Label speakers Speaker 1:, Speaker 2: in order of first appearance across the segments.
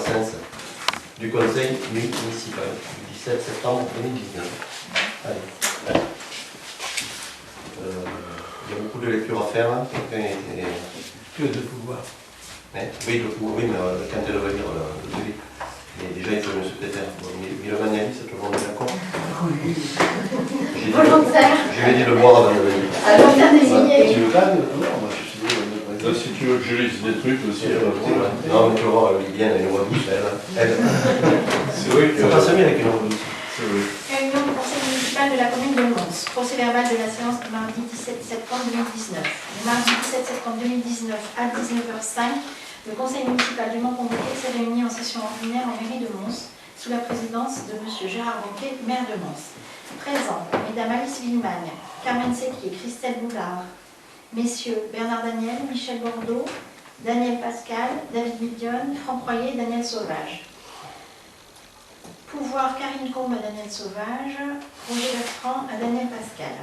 Speaker 1: sens du conseil municipal du 17 septembre 2019. Allez. Il y a beaucoup de lectures à faire. Quelqu'un est...
Speaker 2: Que de pouvoir.
Speaker 1: Oui, oui, mais quand elle va lire le devis. Mais déjà, il faut le secrétaire. Mais le manuel, c'est tout le monde d'accord?
Speaker 2: Oui.
Speaker 3: Volontaire.
Speaker 1: Je vais dire le boire avant de venir.
Speaker 3: Alors, bien désigné.
Speaker 2: Tu veux pas? Non, moi je suis là, si tu veux que je lise des trucs aussi.
Speaker 1: Non, mais tu vas voir, elle lit bien, elle est une voix douce, elle.
Speaker 2: C'est vrai que.
Speaker 1: Ça passe mieux avec une voix douce.
Speaker 2: C'est vrai.
Speaker 3: Réunion du conseil municipal de la commune de Mons. Procès verbal de la séance du mardi 17 septembre 2019. Le mardi 17 septembre 2019 à 19h05, le conseil municipal du Mont-Convoquet s'est réuni en session ordinaire en mairie de Mons, sous la présidence de M. Gérard Bonquet, maire de Mons. Présents, Mesdames Alice Villemagne, Carmen Séquier, Christelle Boulard, Messieurs Bernard Daniel, Michel Bordeaux, Daniel Pascal, David Midion, Franck Royer et Daniel Sauvage. Pouvoir Karine Combe à Daniel Sauvage, Roger Bertrand à Daniel Pascal.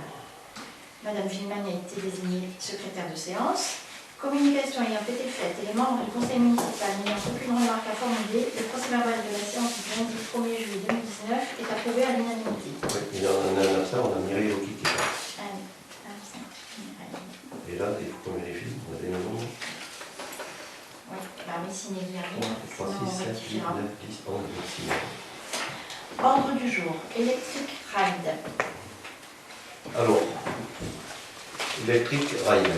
Speaker 3: Madame Villemagne a été désignée secrétaire de séance. Communication ayant été faite et les membres du conseil municipal n'ayant aucune remarque à formuler, le procès verbal de la séance du lundi 1er juillet 2019 est approuvé à l'unanimité.
Speaker 1: Oui, il y en a un absent, on a Mireille Loki qui est là. Et là, il faut qu'on vérifie, on a des nouveaux.
Speaker 3: Oui, bah oui, signé Guillermo,
Speaker 1: 3,
Speaker 3: sinon on
Speaker 1: 6, 7, 8,
Speaker 3: rectifiera.
Speaker 1: 9, 10, 11, 12, 6.
Speaker 3: Ordre du jour, Electric Ride.
Speaker 1: Alors, Electric Ride.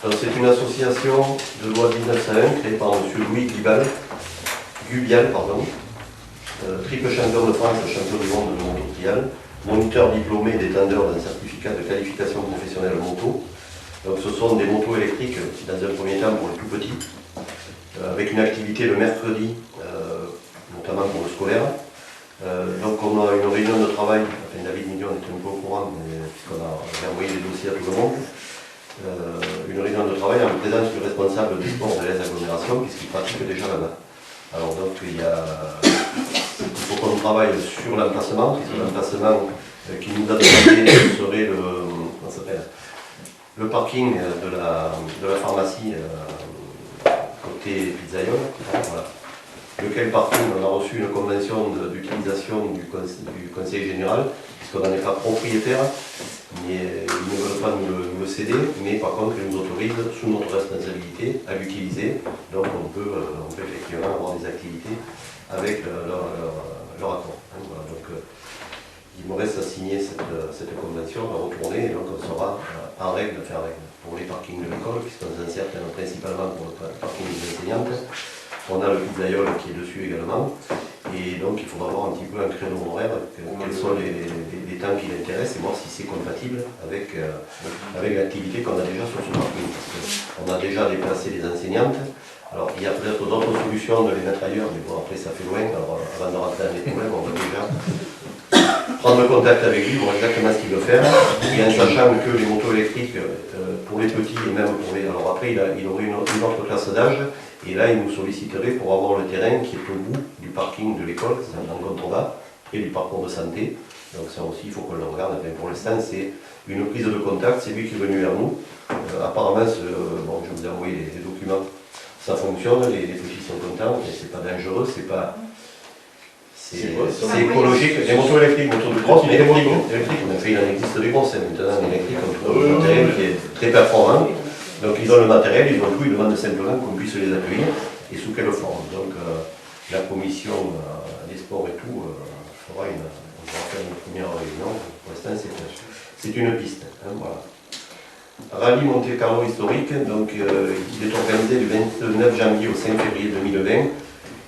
Speaker 1: C'est une association de loi 1901 créée par M. Louis Gubial, triple champion de France, champion du monde de moto trial, moniteur diplômé et détenteur d'un certificat de qualification professionnelle moto. Donc ce sont des motos électriques, dans un premier temps pour les tout petits, avec une activité le mercredi, notamment pour le scolaire. Donc on a une réunion de travail, enfin David Million est un peu au courant, puisqu'on a envoyé des dossiers à tout le monde. Une réunion de travail en présence du responsable du sport de les agglomérations, puisqu'il pratique déjà là-bas. Alors donc il faut qu'on travaille sur l'emplacement, puisque l'emplacement qui nous a demandé serait le parking de la pharmacie côté Pizzaïole, voilà. Lequel parking on a reçu une convention d'utilisation du conseil général, puisqu'on n'en est pas propriétaire, mais ils ne veulent pas nous le céder, mais par contre ils nous autorisent sous notre responsabilité à l'utiliser, donc on peut effectivement avoir des activités avec leur accord. Voilà, donc, il me reste à signer cette convention, à retourner, et donc on sera en règle, pour les parkings de l'école, puisqu'on s'en sert principalement pour le parking des enseignantes. On a le Pizzaïole qui est dessus également, et donc il faudra voir un petit peu un créneau horaire, quels sont les temps qui l'intéressent, et voir si c'est compatible avec l'activité qu'on a déjà sur ce parking. Parce qu'on a déjà déplacé les enseignantes. Alors il y a peut-être d'autres solutions de les mettre ailleurs, mais bon après ça fait loin, alors avant de rentrer dans les problèmes, on va déjà prendre contact avec lui, voir exactement ce qu'il veut faire, et en sachant que les motos électriques, pour les petits et même pour les... Alors après il aurait une autre classe d'âge, et là il nous solliciterait pour avoir le terrain qui est au bout du parking de l'école, c'est en contrebas, et du parcours de santé. Donc ça aussi il faut qu'on le regarde. Enfin, pour l'instant c'est une prise de contact, c'est lui qui est venu vers nous. Apparemment, bon, je vous ai envoyé les documents. Ça fonctionne, les petits sont contents, c'est pas dangereux, c'est écologique. Les motos électriques, motos de cross, mais électriques, on a fait, il en existe des grosses, maintenant en électrique, on trouve un matériel qui est très performant. Donc ils ont le matériel, ils ont tout, ils demandent simplement qu'on puisse les accueillir et sous quelle forme. Donc la commission des sports et tout on va faire une première réunion. Pour l'instant c'est une piste. Hein, voilà. Rallye Monte Carlo historique, donc il est organisé du 29 janvier au 5 février 2020.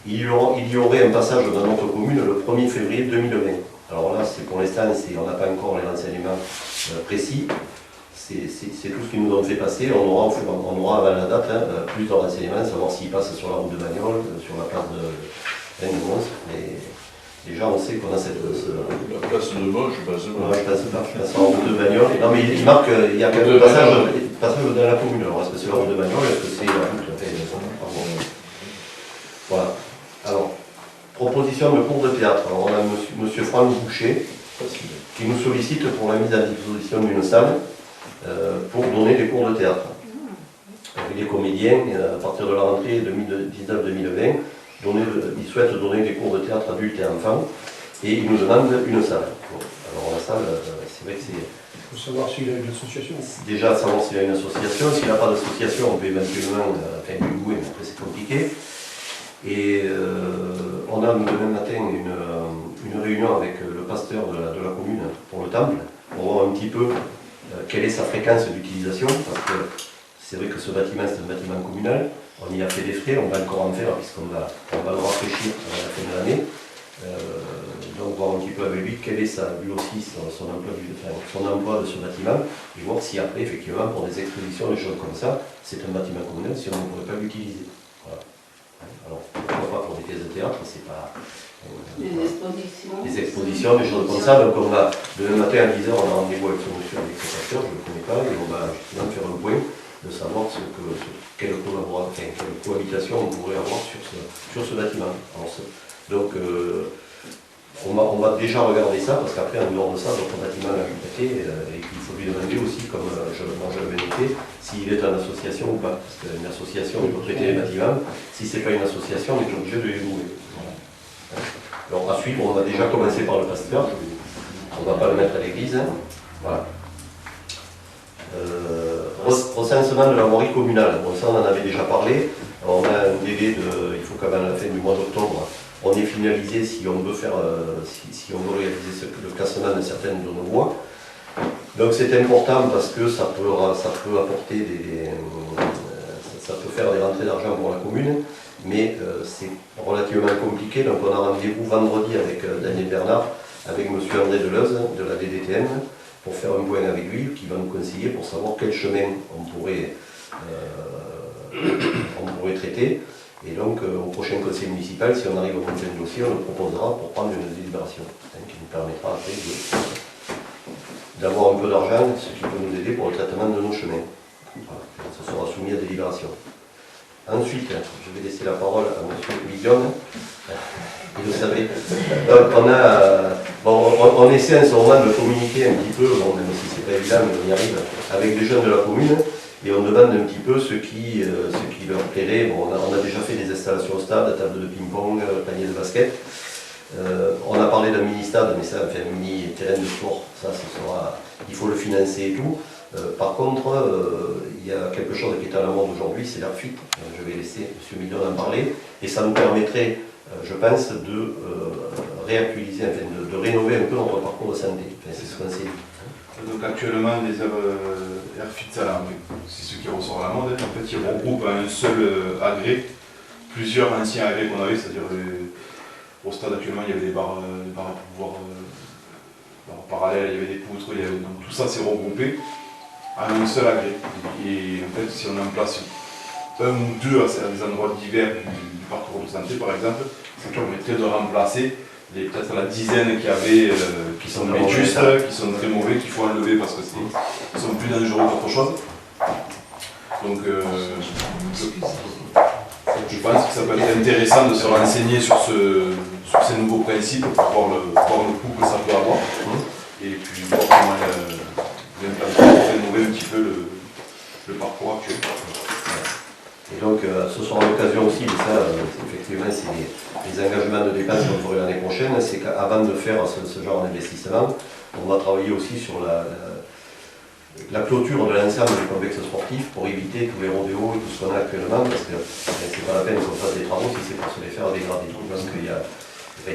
Speaker 1: Il y aurait un passage dans notre commune le 1er février 2020. Alors là, pour l'instant, on n'a pas encore les renseignements précis. C'est tout ce qu'ils nous ont fait passer. On aura avant la date plus de renseignements, savoir s'ils passent sur la route de Bagnoles, sur la place de Mons. Mais déjà, on sait qu'on a cette...
Speaker 2: La place de Mons, je passe pas.
Speaker 1: Je passe en route de Bagnoles. Non, mais il marque qu'il y a quand même un passage dans la commune. Alors, est-ce que c'est la route de Bagnoles, est-ce que c'est la route Voilà. Alors, proposition de cours de théâtre. Alors, on a monsieur Franck Boucher qui nous sollicite pour la mise à disposition d'une salle pour donner des cours de théâtre. Donc, il est comédien à partir de la rentrée 2019-2020. il souhaite donner des cours de théâtre adultes et enfants, et il nous demande une salle. Bon, alors la salle, c'est vrai que c'est...
Speaker 4: Il faut savoir s'il a une association.
Speaker 1: Déjà savoir s'il a une association, s'il n'a pas d'association, on peut éventuellement faire du louer, mais après c'est compliqué. Et on a demain matin une réunion avec le pasteur de la commune pour le temple, pour voir un petit peu quelle est sa fréquence d'utilisation, parce que c'est vrai que ce bâtiment c'est un bâtiment communal, on y a fait des frais, on va encore en faire puisqu'on va le rafraîchir à la fin de l'année. Donc voir un petit peu avec lui quel est lui aussi son emploi de ce bâtiment, et voir si après effectivement pour des expositions, des choses comme ça, c'est un bâtiment communal, si on ne pourrait pas l'utiliser. Voilà. Alors pourquoi pas pour des pièces de théâtre, c'est pas... des expositions, des choses comme ça. Donc on va, demain matin à 10h, on a rendez-vous avec ce monsieur, avec ce pasteur, je ne le connais pas, et on va justement faire un point de savoir quelle cohabitation on pourrait avoir sur ce bâtiment. Alors, donc on va déjà regarder ça, parce qu'après en dehors de ça, notre bâtiment l'a prêté, et qu'il faut lui demander aussi, comme je l'avais noté, s'il est en association ou pas. Parce qu'une association, il peut prêter les bâtiments, si ce n'est pas une association, on est obligé de les louer. Alors à suivre, on va déjà commencer par le pasteur, on ne va pas le mettre à l'église. Hein. Voilà. Recensement de la voirie communale, bon, ça on en avait déjà parlé. Alors, on a un délai il faut qu'avant la fin du mois d'octobre, on ait finalisé si on veut faire, si on veut réaliser le classement de certaines de nos voies. Donc c'est important parce que ça peut apporter ça peut faire des rentrées d'argent pour la commune, mais c'est relativement compliqué. Donc on a rendez-vous vendredi avec Daniel Bernard, avec M. André Deleuze de la DDTM, pour faire un point avec lui, qui va nous conseiller pour savoir quel chemin on pourrait traiter. Et donc au prochain conseil municipal, si on arrive au monter un dossier, on le proposera pour prendre une délibération, qui nous permettra après d'avoir un peu d'argent, ce qui peut nous aider pour le traitement de nos chemins. Voilà. Ça sera soumis à délibération. Ensuite, je vais laisser la parole à M. Guillaume. Vous savez, on essaie en ce moment de communiquer un petit peu, bon, même si c'est pas évident, mais on y arrive, avec les jeunes de la commune, et on demande un petit peu ce qui leur plairait. Bon, on a déjà fait des installations au stade, table de ping-pong, panier de basket. On a parlé d'un mini-stade, mais ça, enfin, un mini-terrain de sport, ça sera, il faut le financer et tout. Par contre, il y a quelque chose qui est à la mode aujourd'hui, c'est l'air fit. Je vais laisser M. Millon en parler, et ça nous permettrait, je pense, de réactualiser, enfin, de rénover un peu notre parcours de santé. Enfin, c'est ce qu'on s'est dit.
Speaker 5: Donc actuellement, les Airfit Salam, c'est ce qui ressort à la mode. En fait, ils regroupent un seul agrès, plusieurs anciens agrès qu'on avait, c'est-à-dire au stade actuellement, il y avait des barres à pouvoir parallèles, il y avait des poutres, donc tout ça s'est regroupé à un seul agrès. Et en fait, si on en place un ou deux à des endroits divers du parcours de santé, par exemple, ça permettrait de remplacer peut-être la dizaine qu'il y avait qui sont vétustes, qui sont très mauvais, qu'il faut enlever parce que ils sont plus dangereux qu'autre chose. Donc je pense que ça peut être intéressant de se renseigner sur ces nouveaux principes pour voir le coût que ça peut avoir. Et puis voir comment rénover un petit peu le parcours actuel.
Speaker 1: Et donc, ce sera l'occasion aussi, mais ça, effectivement, c'est les engagements de dépenses qu'on fera l'année prochaine, c'est qu'avant de faire ce genre d'investissement, on va travailler aussi sur la clôture de l'ensemble du complexe sportif pour éviter tous les rodéos et tout ce qu'on a actuellement, parce que c'est pas la peine qu'on fasse des travaux si c'est pour se les faire dégrader. Parce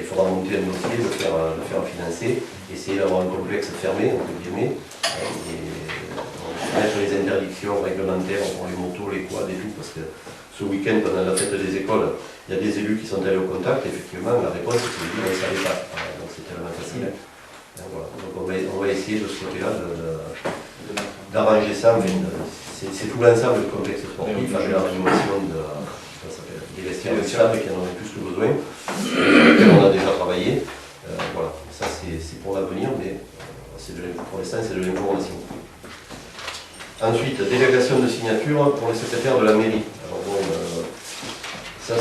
Speaker 1: qu'il faudra monter un dossier, le faire financer, essayer d'avoir un complexe fermé, entre guillemets, et mettre les interdictions réglementaires pour les motos, les quads et tout, parce que ce week-end, pendant la fête des écoles, il y a des élus qui sont allés au contact, et effectivement, la réponse, c'est qu'ils ne savaient pas. Donc c'est tellement facile. Voilà. Donc on va essayer de ce côté-là d'arranger ça. C'est tout l'ensemble du complexe sportif, avec la rénovation des vestiaires du stade qui en aurait plus que besoin, on a déjà travaillé. Voilà, ça c'est pour l'avenir, mais pour l'instant c'est de l'information. Ensuite, délégation de signature pour les secrétaires de la mairie. Alors bon, ça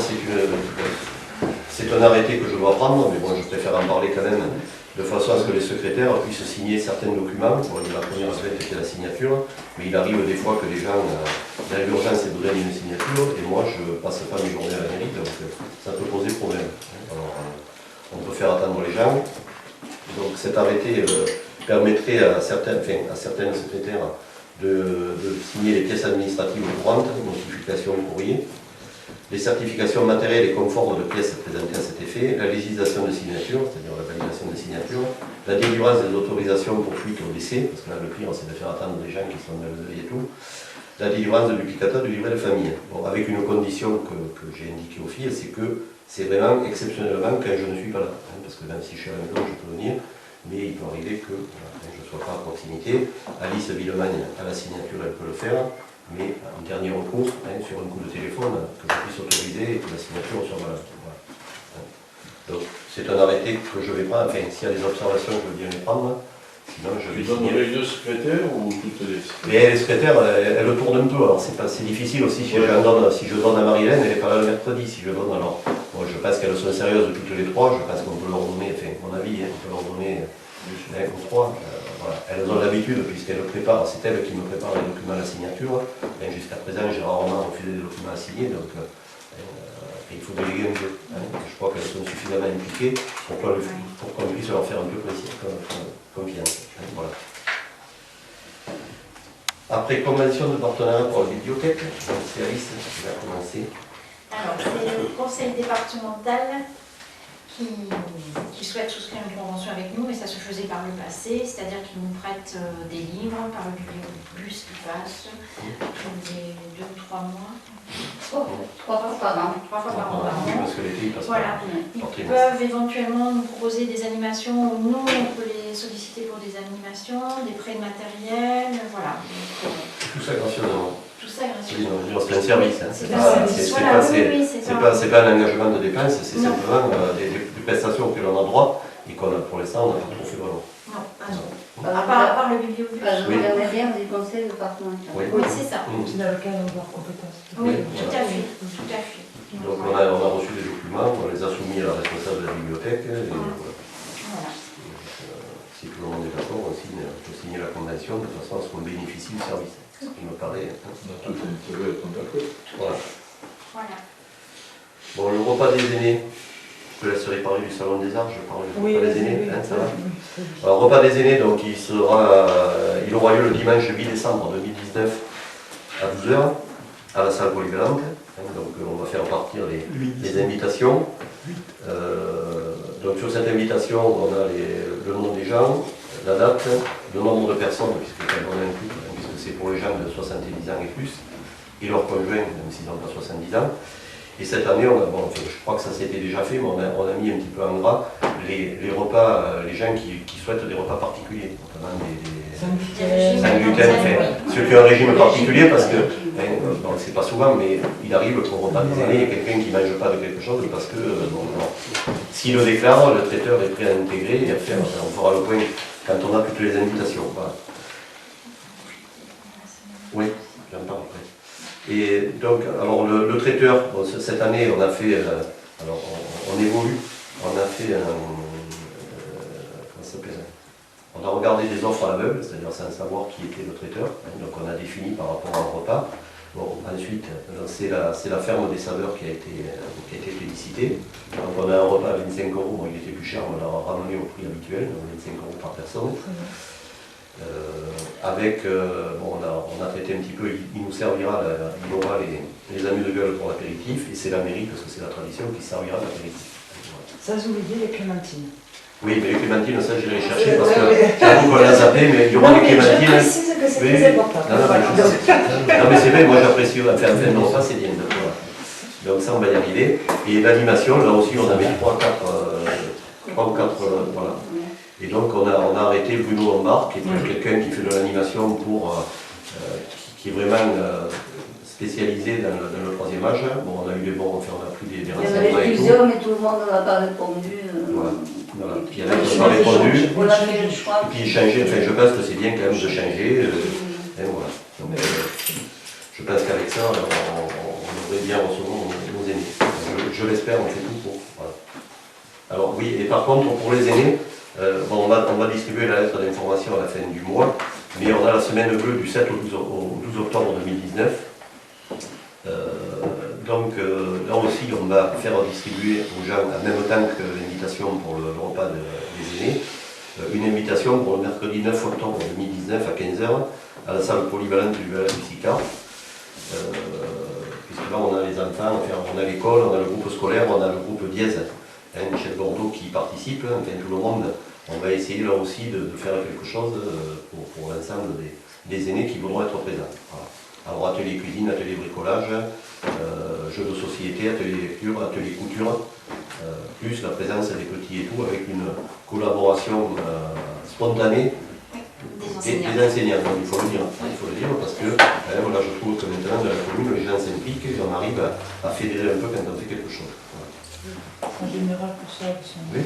Speaker 1: c'est un arrêté que je dois prendre, mais bon, je préfère en parler quand même. de façon à ce que les secrétaires puissent signer certains documents. Bon, la première aspect était la signature, mais il arrive des fois que les gens, dans l'urgence, aient besoin d'une signature, et moi je ne passe pas mes journées à la mairie, donc ça peut poser problème. Alors, on peut faire attendre les gens. Donc cet arrêté permettrait à certains secrétaires de signer les pièces administratives courantes, notification courrier, les certifications matérielles et conformes de pièces présentées à cet effet, la législation de signature, c'est-à-dire la validation des signatures, la délivrance des autorisations pour fuite au décès, parce que là le pire c'est de faire attendre des gens qui sont dans le deuil et tout, la délivrance de duplicata du livret de famille. Bon, avec une condition que j'ai indiquée aux filles, c'est que c'est vraiment exceptionnellement quand je ne suis pas là, hein, parce que même si je suis à la maison, je peux venir, mais il peut arriver que je ne sois pas à proximité. Alice Villemagne, à la signature, elle peut le faire, mais en dernier recours, hein, sur un coup de téléphone, que je puisse autoriser et que la signature soit valable. Voilà. Donc c'est un arrêté que je vais prendre, enfin s'il y a des observations, je veux bien les prendre, sinon je vais
Speaker 2: Tu donnes
Speaker 1: signer.
Speaker 2: les deux secrétaires ou toutes les secrétaires?
Speaker 1: Mais les secrétaires, elles le tournent un peu, alors c'est difficile aussi, si je donne à Marilène, elle n'est pas là le mercredi, si je donne alors. Bon, je pense qu'elles sont sérieuses toutes les trois, je pense qu'on peut leur donner, enfin mon avis, hein, on peut leur donner aux trois. Voilà. Elles ont l'habitude, puisqu'elles le préparent, c'est elles qui me préparent les documents à la signature. Jusqu'à présent, j'ai rarement refusé des documents à signer, donc il faut déléguer un peu. Hein. Je crois qu'elles sont suffisamment impliquées pour qu'on puisse leur faire un peu confiance. Hein, voilà. Après convention de partenariat pour la bibliothèque, c'est Alice qui va commencer.
Speaker 3: Alors, c'est le conseil départemental qui souhaite souscrire une convention avec nous, et ça se faisait par le passé, c'est-à-dire qu'ils nous prêtent des livres par le bibliobus qui passe tous les 2 ou 3 mois.
Speaker 6: 3 fois par an.
Speaker 3: 3 fois par an.
Speaker 1: Parce que l'été, il passe
Speaker 3: Voilà. Ils peuvent éventuellement nous proposer des animations, ou nous, on peut les solliciter pour des animations, des prêts de matériel, voilà. Donc,
Speaker 1: tout ça gracieusement.
Speaker 3: tout ça gratuitement.
Speaker 1: C'est un service. Hein.
Speaker 3: C'est un service. Voilà, oui, c'est ça.
Speaker 1: C'est pas un engagement de dépense, c'est simplement des prestations auxquelles on a droit et qu'on a pour l'instant, on n'a pas trop fait valoir.
Speaker 3: Non, pas non. À part le bibliobus.
Speaker 6: Je regardais bien du conseil départemental.
Speaker 1: Oui.
Speaker 3: Oui, c'est ça.
Speaker 7: C'est dans lequel on doit compétence.
Speaker 3: Oui,
Speaker 1: Oui,
Speaker 3: tout
Speaker 1: voilà.
Speaker 3: à fait. Tout à fait.
Speaker 1: Donc on a reçu des documents, on les a soumis à la responsable de la bibliothèque. Et voilà.
Speaker 3: Voilà.
Speaker 1: Si tout le monde est d'accord, on peut signer la convention de façon à ce qu'on bénéficie du service. Ce qui me paraît.
Speaker 2: On a tout intérêt à être d'accord.
Speaker 1: Voilà.
Speaker 3: Voilà.
Speaker 1: Bon, le repas des aînés, je te laisserai parler du salon des arts, je parle du repas des aînés, hein, ça va. Alors, repas des aînés, donc il aura lieu le dimanche 8 décembre 2019 à 12h à la salle polyvalente. Donc on va faire partir les invitations. Donc sur cette invitation, on a le nom des gens, la date, le nombre de personnes, puisque c'est pour les gens de 70 ans et plus, et leurs conjoints, même s'ils n'ont pas 70 ans. Et cette année, je crois que ça s'était déjà fait, mais on a mis un petit peu en gras les repas, les gens qui souhaitent des repas particuliers, notamment sans gluten, ceux qui ont un régime particulier, parce que, c'est pas souvent, mais il arrive qu'au repas des aînés, il y a quelqu'un qui ne mange pas de quelque chose, parce que, s'il le déclare, le traiteur est prêt à intégrer, et à faire, on fera le point quand on a toutes les invitations. Voilà. Oui, j'en parle après. Et donc, alors le traiteur, cette année, on a fait, on évolue, on a fait comment ça s'appelle, on a regardé des offres à l'aveugle, c'est-à-dire sans savoir qui était le traiteur, hein, donc on a défini par rapport à un repas. Bon, ensuite, c'est la ferme des saveurs qui a été félicitée. Donc on a un repas à 25 €, bon, il était plus cher, on l'a ramené au prix habituel, donc 25 € par personne. On a traité un petit peu, il nous servira, il aura les amis de gueule pour l'apéritif, et c'est la mairie, parce que c'est la tradition, qui servira l'apéritif.
Speaker 7: Sans oublier les clémentines.
Speaker 1: Oui, mais les clémentines, ça j'irai les chercher, parce que j'avoue qu'on l'a zappé, mais il y aura des clémentines.
Speaker 7: Je précise que c'est
Speaker 1: Oui.
Speaker 7: très important.
Speaker 1: Non mais c'est vrai, moi j'apprécie, enfin non, ça c'est bien. Donc ça on va y arriver. Et l'animation, là aussi on avait 3 ou 4, voilà. Et donc on a arrêté Bruno Lombard, qui est quelqu'un qui fait de l'animation qui est vraiment spécialisé dans le 3e âge. Bon, on a eu les bons, enfin, on a pris des
Speaker 6: Il y en
Speaker 1: renseignements
Speaker 6: avait
Speaker 1: et tout.
Speaker 6: plusieurs, mais tout le monde n'a pas répondu.
Speaker 1: Voilà. Il y en a qui n'ont pas répondu.
Speaker 6: On a fait le choix.
Speaker 1: Et puis changer, enfin je pense que c'est bien quand même de changer. Et voilà. Donc, je pense qu'avec ça, on devrait bien recevoir nos aînés. Je l'espère, on fait tout pour. Voilà. Alors oui, et par contre, pour les aînés, Bon, on va distribuer la lettre d'information à la fin du mois, mais on a la semaine bleue du 7 au 12 octobre 2019. Donc là aussi, on va faire distribuer aux gens, en même temps que l'invitation pour le repas des aînés, une invitation pour le mercredi 9 octobre 2019 à 15h à la salle polyvalente du village du SICA. Puisque là, on a les enfants, enfin, on a l'école, on a le groupe scolaire, on a le groupe Dièse, Michel Bordeaux qui participe, enfin tout le monde. On va essayer là aussi de faire quelque chose pour l'ensemble des aînés qui voudront être présents. Voilà. Alors atelier cuisine, atelier bricolage, jeux de société, atelier lecture, atelier couture, plus la présence des petits et tout, avec une collaboration spontanée des enseignants. Donc, il faut le dire parce que là, je trouve que maintenant dans la commune, les gens s'impliquent et on arrive à fédérer un peu quand on fait quelque chose. Voilà.
Speaker 7: En général, pour ça, elles sont...
Speaker 1: Oui,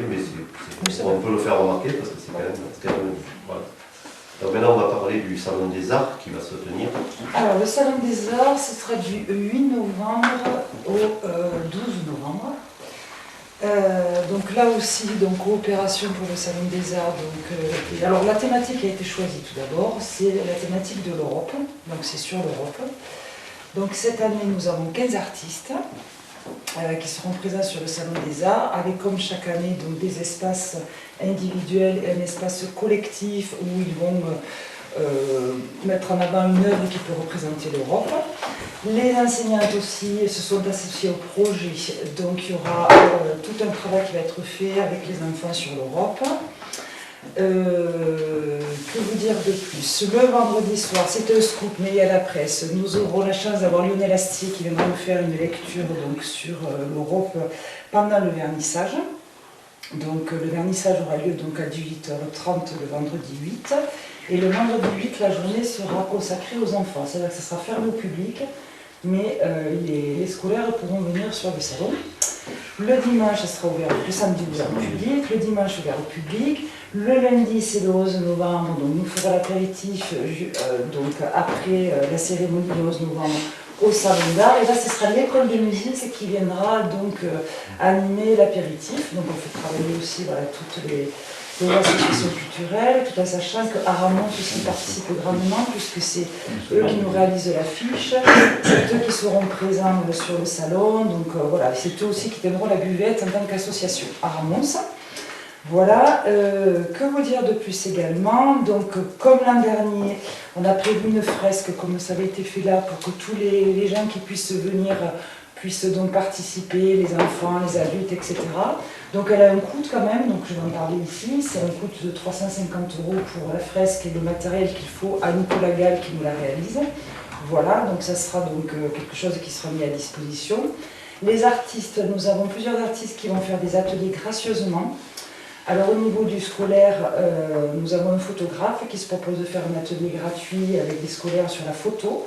Speaker 1: mais on peut le faire remarquer parce que c'est quand même voilà. Donc maintenant, on va parler du Salon des Arts qui va se tenir.
Speaker 7: Alors, le Salon des Arts, ce sera du 8 novembre au 12 novembre. Donc là aussi, donc, coopération pour le Salon des Arts. Donc, alors, la thématique a été choisie tout d'abord, c'est la thématique de l'Europe. Donc, c'est sur l'Europe. Donc, cette année, nous avons 15 artistes qui seront présents sur le Salon des Arts, avec comme chaque année donc, des espaces individuels et un espace collectif où ils vont mettre en avant une œuvre qui peut représenter l'Europe. Les enseignantes aussi se sont associées au projet, donc il y aura tout un travail qui va être fait avec les enfants sur l'Europe. Que vous dire de plus? Le vendredi soir, c'est un scoop, mais il y a la presse. Nous aurons la chance d'avoir Lionel Astier qui viendra nous faire une lecture donc, sur l'Europe pendant le vernissage. Donc le vernissage aura lieu donc, à 18h30 le vendredi 8. Et le vendredi 8, la journée sera consacrée aux enfants. C'est-à-dire que ça sera fermé au public, mais les scolaires pourront venir sur le salon. Le dimanche, ça sera ouvert, le samedi ouvert au public, le dimanche ouvert au public. Le lundi, c'est le 11 novembre, donc nous ferons l'apéritif donc après la cérémonie du 11 novembre au Salon d'Art. Et là, ce sera l'école de musique qui viendra donc animer l'apéritif. Donc on fait travailler aussi voilà, toutes les associations culturelles, tout en sachant que Aramont aussi participe grandement, puisque c'est eux qui nous réalisent l'affiche, c'est eux qui seront présents sur le salon, donc voilà, c'est eux aussi qui tiendront la buvette en tant qu'association Aramont. Voilà, que vous dire de plus également, donc comme l'an dernier, on a prévu une fresque, comme ça avait été fait là, pour que tous les gens qui puissent venir puissent donc participer, les enfants, les adultes, etc. Donc elle a un coût quand même, donc je vais en parler ici, c'est un coût de 350 € pour la fresque et le matériel qu'il faut à Nicolas Gall qui nous la réalise. Voilà, donc ça sera donc quelque chose qui sera mis à disposition. Les artistes, nous avons plusieurs artistes qui vont faire des ateliers gracieusement. Alors au niveau du scolaire, nous avons un photographe qui se propose de faire un atelier gratuit avec des scolaires sur la photo.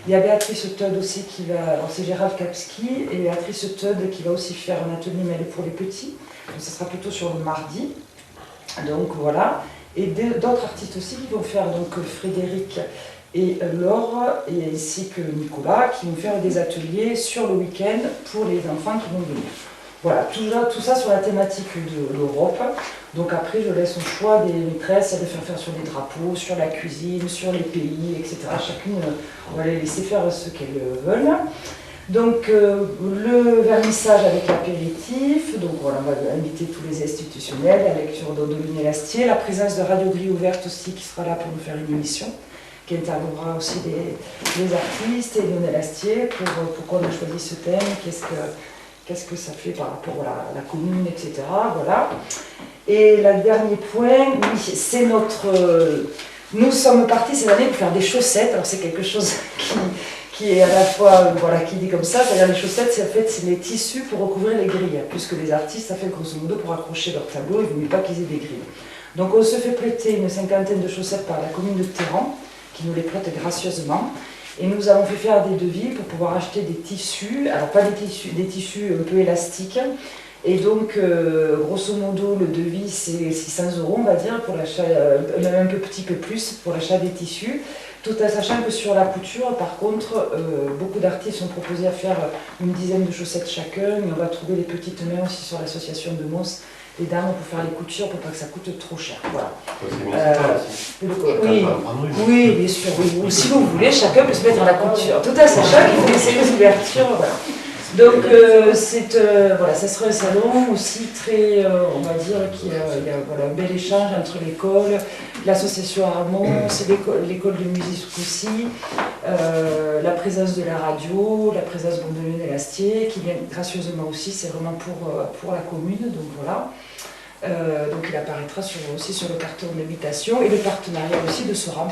Speaker 7: Il y a Béatrice Todd aussi qui va, alors c'est Gérald Kapski, et Béatrice Todd qui va aussi faire un atelier, mais elle est pour les petits. Donc ça sera plutôt sur le mardi. Donc voilà. Et d'autres artistes aussi qui vont faire, donc Frédéric et Laure, et ainsi que Nicolas, qui vont faire des ateliers sur le week-end pour les enfants qui vont venir. Voilà, tout ça sur la thématique de l'Europe. Donc après, je laisse au choix des maîtresses de faire sur les drapeaux, sur la cuisine, sur les pays, etc. Chacune, on va les laisser faire ce qu'elles veulent. Donc le vernissage avec l'apéritif, donc voilà, on va inviter tous les institutionnels, la lecture d'Odoline et Lastier, la présence de Radio Gris Ouverte aussi qui sera là pour nous faire une émission, qui interviewera aussi les artistes et Lionel Astier pour pourquoi on a choisi ce thème, qu'est-ce que ça fait par rapport à la commune, etc. Voilà. Et le dernier point, oui, c'est notre... nous sommes partis cette année pour faire des chaussettes. Alors c'est quelque chose qui est à la fois, voilà, qui dit comme ça, c'est-à-dire les chaussettes, c'est en fait c'est les tissus pour recouvrir les grilles, puisque les artistes, ça fait grosso modo pour accrocher leur tableau, il ne vaut mieux pas qu'ils aient des grilles. Donc on se fait prêter une cinquantaine de chaussettes par la commune de Théran, qui nous les prête gracieusement. Et nous avons fait faire des devis pour pouvoir acheter des tissus, alors pas des tissus un peu élastiques. Et donc, grosso modo, le devis, c'est 600 €, on va dire, pour l'achat, même un petit peu plus pour l'achat des tissus. Tout en sachant que sur la couture, par contre, beaucoup d'artistes sont proposés à faire une dizaine de chaussettes chacun. Et on va trouver les petites mains aussi sur l'association de Mons les dames pour faire les coutures pour pas que ça coûte trop cher. Voilà.
Speaker 1: C'est municipal aussi.
Speaker 7: Oui, oui, bien sûr. Oui. Ou si vous voulez, chacun peut se mettre à la couture. Tout à sachant qu'il faut laisser les ouvertures. Voilà. Donc, voilà, ça sera un salon aussi très, on va dire, il y a voilà, un bel échange entre l'école, l'association Armons, l'école de musique aussi, la présence de la radio, la présence de Lionel Astier, qui vient gracieusement aussi, c'est vraiment pour la commune, donc voilà. Donc il apparaîtra aussi sur le carton d'invitation et le partenariat aussi de Sorams,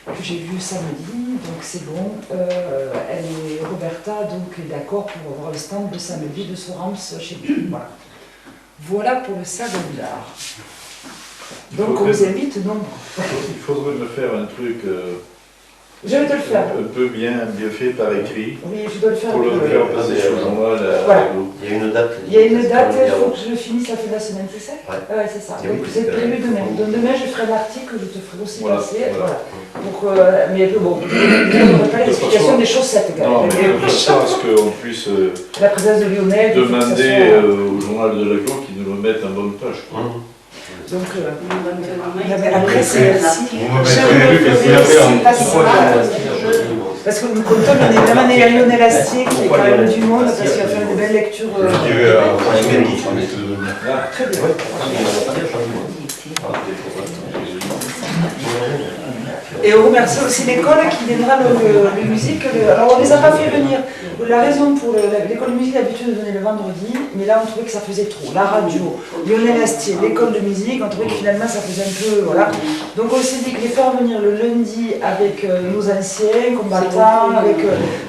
Speaker 7: que j'ai vu samedi, donc c'est bon. Elle et Roberta donc est d'accord pour avoir le stand de samedi de Sorams chez nous. Voilà. Voilà pour le salon d'art. Donc on vous invite nombreux.
Speaker 2: Il faudrait me faire un truc
Speaker 7: Je vais te le faire.
Speaker 2: un peu bien fait par écrit.
Speaker 7: Oui, je dois le faire.
Speaker 2: Pour le faire passer au journal.
Speaker 7: Voilà.
Speaker 1: Il y a une date.
Speaker 7: Il y a une date, il faut que je le finisse la fin de la semaine, c'est ça?
Speaker 1: Ouais.
Speaker 7: Ouais, c'est ça.
Speaker 1: Et oui,
Speaker 7: Donc c'est
Speaker 1: parce que-
Speaker 7: prévu demain. Donc demain, je ferai l'article, je te ferai aussi
Speaker 2: Voilà,
Speaker 7: passer.
Speaker 2: voilà.
Speaker 7: Voilà. Mais bon, on n'aurait pas l'explication des chaussettes, quand
Speaker 2: Non,
Speaker 7: même.
Speaker 2: mais de toute façon, à ce qu'on puisse
Speaker 7: La présence de Lionel, il faut que ça
Speaker 2: demander
Speaker 7: soit-
Speaker 2: au journal de la Glo qu'ils nous le mettent en bonne page. Quoi.
Speaker 7: Donc,
Speaker 6: Mais
Speaker 7: après, c'est aussi.
Speaker 5: Vous me
Speaker 7: Je
Speaker 5: mettrez
Speaker 7: me
Speaker 5: que
Speaker 7: ferai
Speaker 5: vous avez
Speaker 7: aussi
Speaker 5: en
Speaker 7: passer. Parce que comme Tom, on est vraiment né à Lionel Astier, qui est quand même du monde, parce qu'il va faire de belles lectures.
Speaker 5: Je dirais à
Speaker 7: Très bien. Et on remercie aussi l'école qui viendra le musique. Alors on ne les a pas fait venir. La raison pour l'école de musique a l'habitude de donner le vendredi, mais là on trouvait que ça faisait trop. La radio, Lionel Astier, l'école de musique, on trouvait que finalement ça faisait un peu. Voilà. Donc on s'est dit que les faire venir le lundi avec nos anciens combattants, avec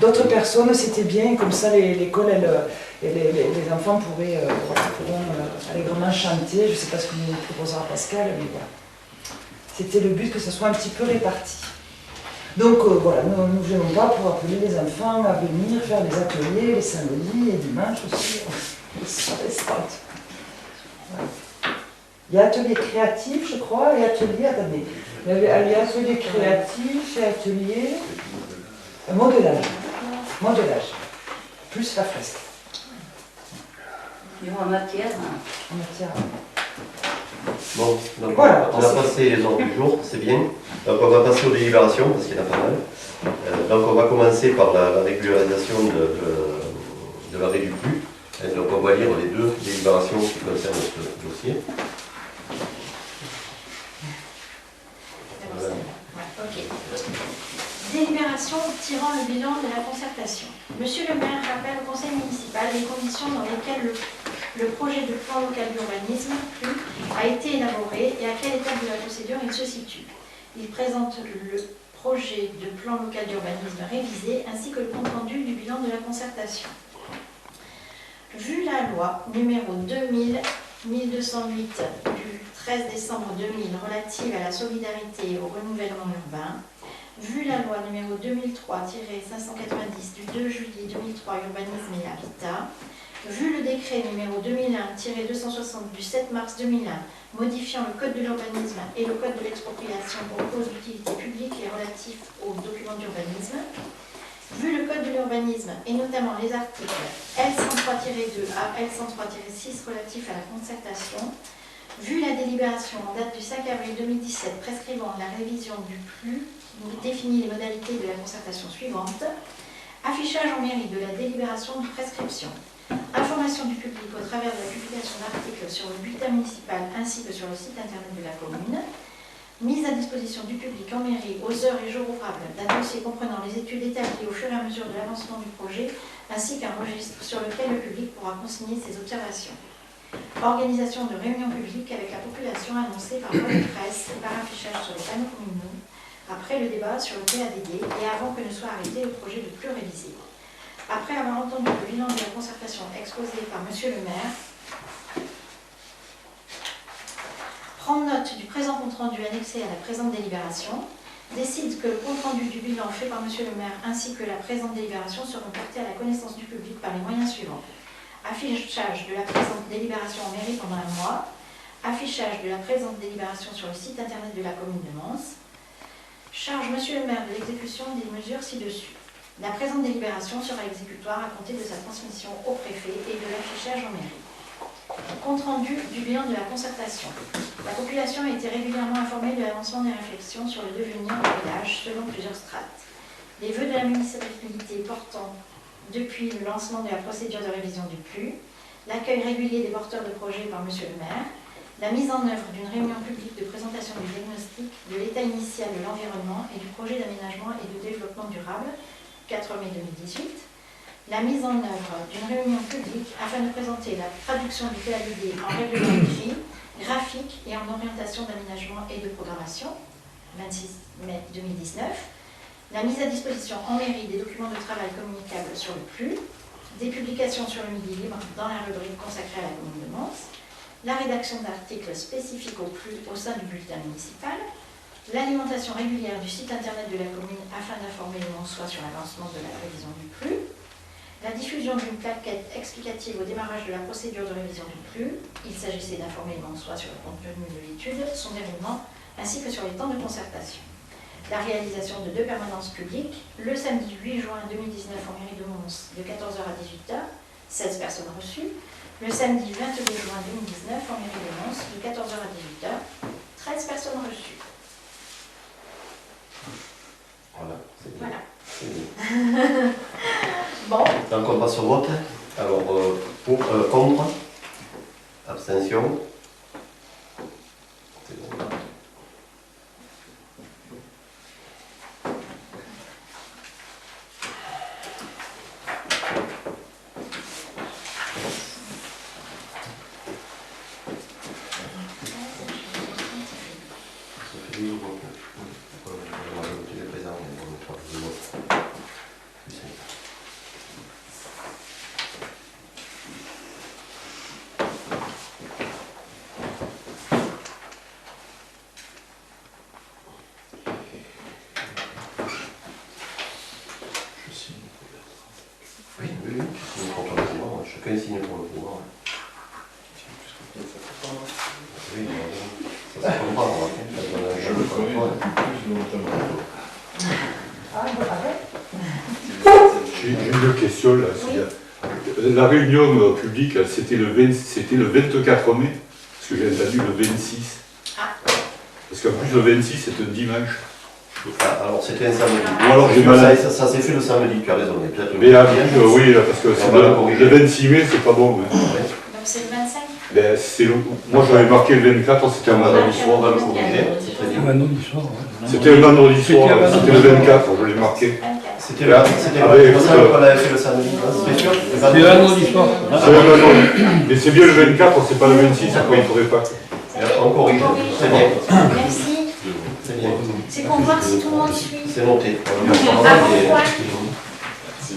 Speaker 7: d'autres personnes, c'était bien. Comme ça l'école, les enfants pourront allègrement chanter. Je ne sais pas ce que nous proposera Pascal, mais voilà. C'était le but que ce soit un petit peu réparti. Donc voilà, nous ne gênons pas pour appeler les enfants à venir faire des ateliers les samedis et dimanches aussi. Voilà. Il y a atelier créatif, je crois, et atelier, attendez. Il y avait atelier créatif et atelier modelage. Modelage. Plus la fresque.
Speaker 6: en matière.
Speaker 7: En matière.
Speaker 1: Bon, donc
Speaker 7: Voilà.
Speaker 1: on a passé les ordres du jour, c'est bien. Donc on va passer aux délibérations, parce qu'il y en a pas mal. Donc on va commencer par la régularisation de l'arrêt du flux. Et donc on va lire les deux délibérations qui concernent ce dossier.
Speaker 3: Ok. Délibération tirant le bilan de la concertation. Monsieur le maire rappelle au conseil municipal les conditions dans lesquelles le projet de plan local d'urbanisme a été élaboré et à quelle étape de la procédure il se situe. Il présente le projet de plan local d'urbanisme révisé ainsi que le compte-rendu du bilan de la concertation. Vu la loi numéro 2000-1208 du 13 décembre 2000 relative à la solidarité et au renouvellement urbain, vu la loi numéro 2003-590 du 2 juillet 2003 urbanisme et habitat, vu le décret numéro 2001-260 du 7 mars 2001 modifiant le code de l'urbanisme et le code de l'expropriation pour cause d'utilité publique et relatif aux documents d'urbanisme, vu le code de l'urbanisme et notamment les articles L103-2 à L103-6 relatifs à la concertation, vu la délibération en date du 5 avril 2017 prescrivant la révision du PLU, définit les modalités de la concertation suivante, affichage en mairie de la délibération de prescription, information du public au travers de la publication d'articles sur le bulletin municipal ainsi que sur le site internet de la commune, mise à disposition du public en mairie aux heures et jours ouvrables d'un dossier comprenant les études établies au fur et à mesure de l'avancement du projet ainsi qu'un registre sur lequel le public pourra consigner ses observations. Organisation de réunions publiques avec la population annoncée par voie de presse et par affichage sur les panneaux communaux après le débat sur le PADD et avant que ne soit arrêté le projet de plus révisé. Après avoir entendu le bilan de la concertation exposé par Monsieur le maire, prendre note du présent compte-rendu annexé à la présente délibération, décide que le compte-rendu du bilan fait par Monsieur le maire ainsi que la présente délibération seront portés à la connaissance du public par les moyens suivants. Affichage de la présente délibération en mairie pendant un mois, affichage de la présente délibération sur le site internet de la commune de Mons, charge Monsieur le maire de l'exécution des mesures ci-dessus. La présente délibération sera exécutoire à compter de sa transmission au préfet et de l'affichage en mairie. Compte rendu du bilan de la concertation. La population a été régulièrement informée de l'avancement des réflexions sur le devenir du village selon plusieurs strates. Les vœux de la municipalité portant depuis le lancement de la procédure de révision du PLU, l'accueil régulier des porteurs de projets par Monsieur le maire, la mise en œuvre d'une réunion publique de présentation du diagnostic de l'état initial de l'environnement et du projet d'aménagement et de développement durable, 4 mai 2018, la mise en œuvre d'une réunion publique afin de présenter la traduction du PALUD en règlement écrit, graphique et en orientation d'aménagement et de programmation, 26 mai 2019, la mise à disposition en mairie des documents de travail communicables sur le PLU, des publications sur le Midi Libre dans la rubrique consacrée à la commune de Mons, la rédaction d'articles spécifiques au PLU au sein du bulletin municipal, l'alimentation régulière du site internet de la commune afin d'informer les Monsois sur l'avancement de la révision du PLU, la diffusion d'une plaquette explicative au démarrage de la procédure de révision du PLU, il s'agissait d'informer les Monsois sur le contenu de l'étude, son déroulement, ainsi que sur les temps de concertation. La réalisation de 2 permanences publiques, le samedi 8 juin 2019 en mairie de Mons de 14h à 18h, 16 personnes reçues, le samedi 22 juin 2019 en mairie de Mons de 14h à 18h, 13 personnes reçues.
Speaker 1: Voilà, c'est bien.
Speaker 3: Voilà.
Speaker 1: C'est bien.
Speaker 3: Bon,
Speaker 1: Donc on passe au vote. Alors, contre, abstention. C'est bon. Ça fait des votes. On va voter les présents, mais on ne pas plus de vote. Plus simple.
Speaker 2: Je signe.
Speaker 1: Oui, oui, oui, tu signes pour ton pouvoir, chacun signe pour le pouvoir. Oui, ça se comprend, on va faire
Speaker 2: Je le connais, plus notamment.
Speaker 7: Ah, bon, arrête.
Speaker 8: J'ai une question là. La réunion publique, c'était le 24 mai, parce que j'ai entendu le 26.
Speaker 3: Ah.
Speaker 8: Parce qu'en plus le 26 c'est un dimanche.
Speaker 1: Ah, alors c'était un samedi.
Speaker 8: Ou alors j'ai mal.
Speaker 1: Ça s'est fait le samedi, tu as raison. Peut-être
Speaker 8: Mais oui, parce que c'est le 26 mai, c'est pas bon. Hein.
Speaker 3: donc c'est le 25.
Speaker 8: Ben, moi j'avais marqué le 24, c'était un vendredi soir.
Speaker 1: On va le corriger, c'est très bien.
Speaker 4: Vendredi soir, ouais.
Speaker 8: C'était un vendredi soir, c'était le 24, je l'ai marqué.
Speaker 3: 24.
Speaker 1: C'était là, c'était
Speaker 8: Ah,
Speaker 1: pas
Speaker 8: mais
Speaker 1: pour ça
Speaker 8: écoute,
Speaker 1: qu'on l'avait fait le samedi, c'est sûr.
Speaker 4: C'est vendredi soir.
Speaker 8: C'est un vendredi. Mais c'est bien le 24, c'est pas le 26, après il faudrait pas.
Speaker 1: On corrige, c'est bien.
Speaker 3: Merci.
Speaker 1: C'est bien.
Speaker 3: C'est pour voir si tout le monde suit.
Speaker 1: C'est noté. On le
Speaker 3: Ah,
Speaker 1: contrôlera et
Speaker 3: pourquoi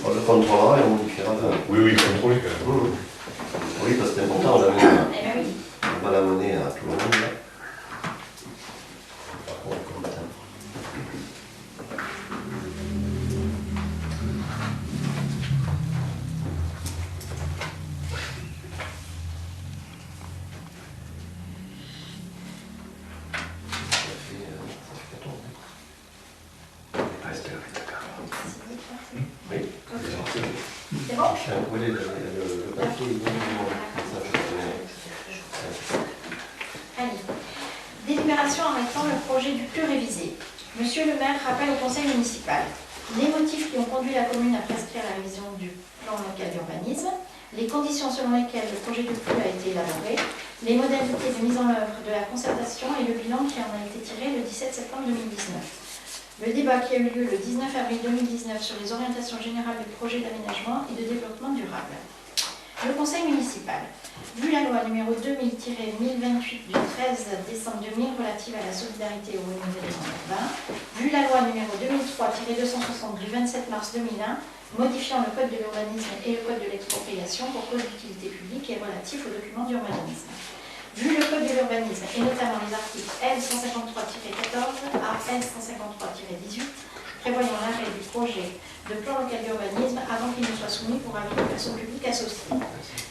Speaker 1: on le contrôlera et on modifiera.
Speaker 8: Oui, contrôlez quand même.
Speaker 1: Oui, parce que c'est important, on
Speaker 3: Eh bien oui.
Speaker 1: va l'amener à tout le monde. Là. On est content. Oui.
Speaker 3: C'est bon.
Speaker 1: Oui, le papier, il est
Speaker 3: Allez. Délibération arrêtant le projet du PLU révisé. Monsieur le maire rappelle au conseil municipal les motifs qui ont conduit la commune à prescrire la révision du plan local d'urbanisme, les conditions selon lesquelles le projet du PLU a été élaboré, les modalités de mise en œuvre de la concertation et le bilan qui en a été tiré le 17 septembre 2019. Le débat qui a eu lieu le 19 avril 2019 sur les orientations générales du projet d'aménagement et de développement durable. Le conseil municipal, vu la loi numéro 2000-1028 du 13 décembre 2000 relative à la solidarité et au renouvellement urbain, vu la loi numéro 2003-260 du 27 mars 2001 modifiant le code de l'urbanisme et le code de l'expropriation pour cause d'utilité publique et relatif aux documents d'urbanisme. Vu le code de l'urbanisme et notamment les articles L153-14 à L153-18 prévoyant l'arrêt du projet de plan local d'urbanisme avant qu'il ne soit soumis pour avis de personnes publiques associées.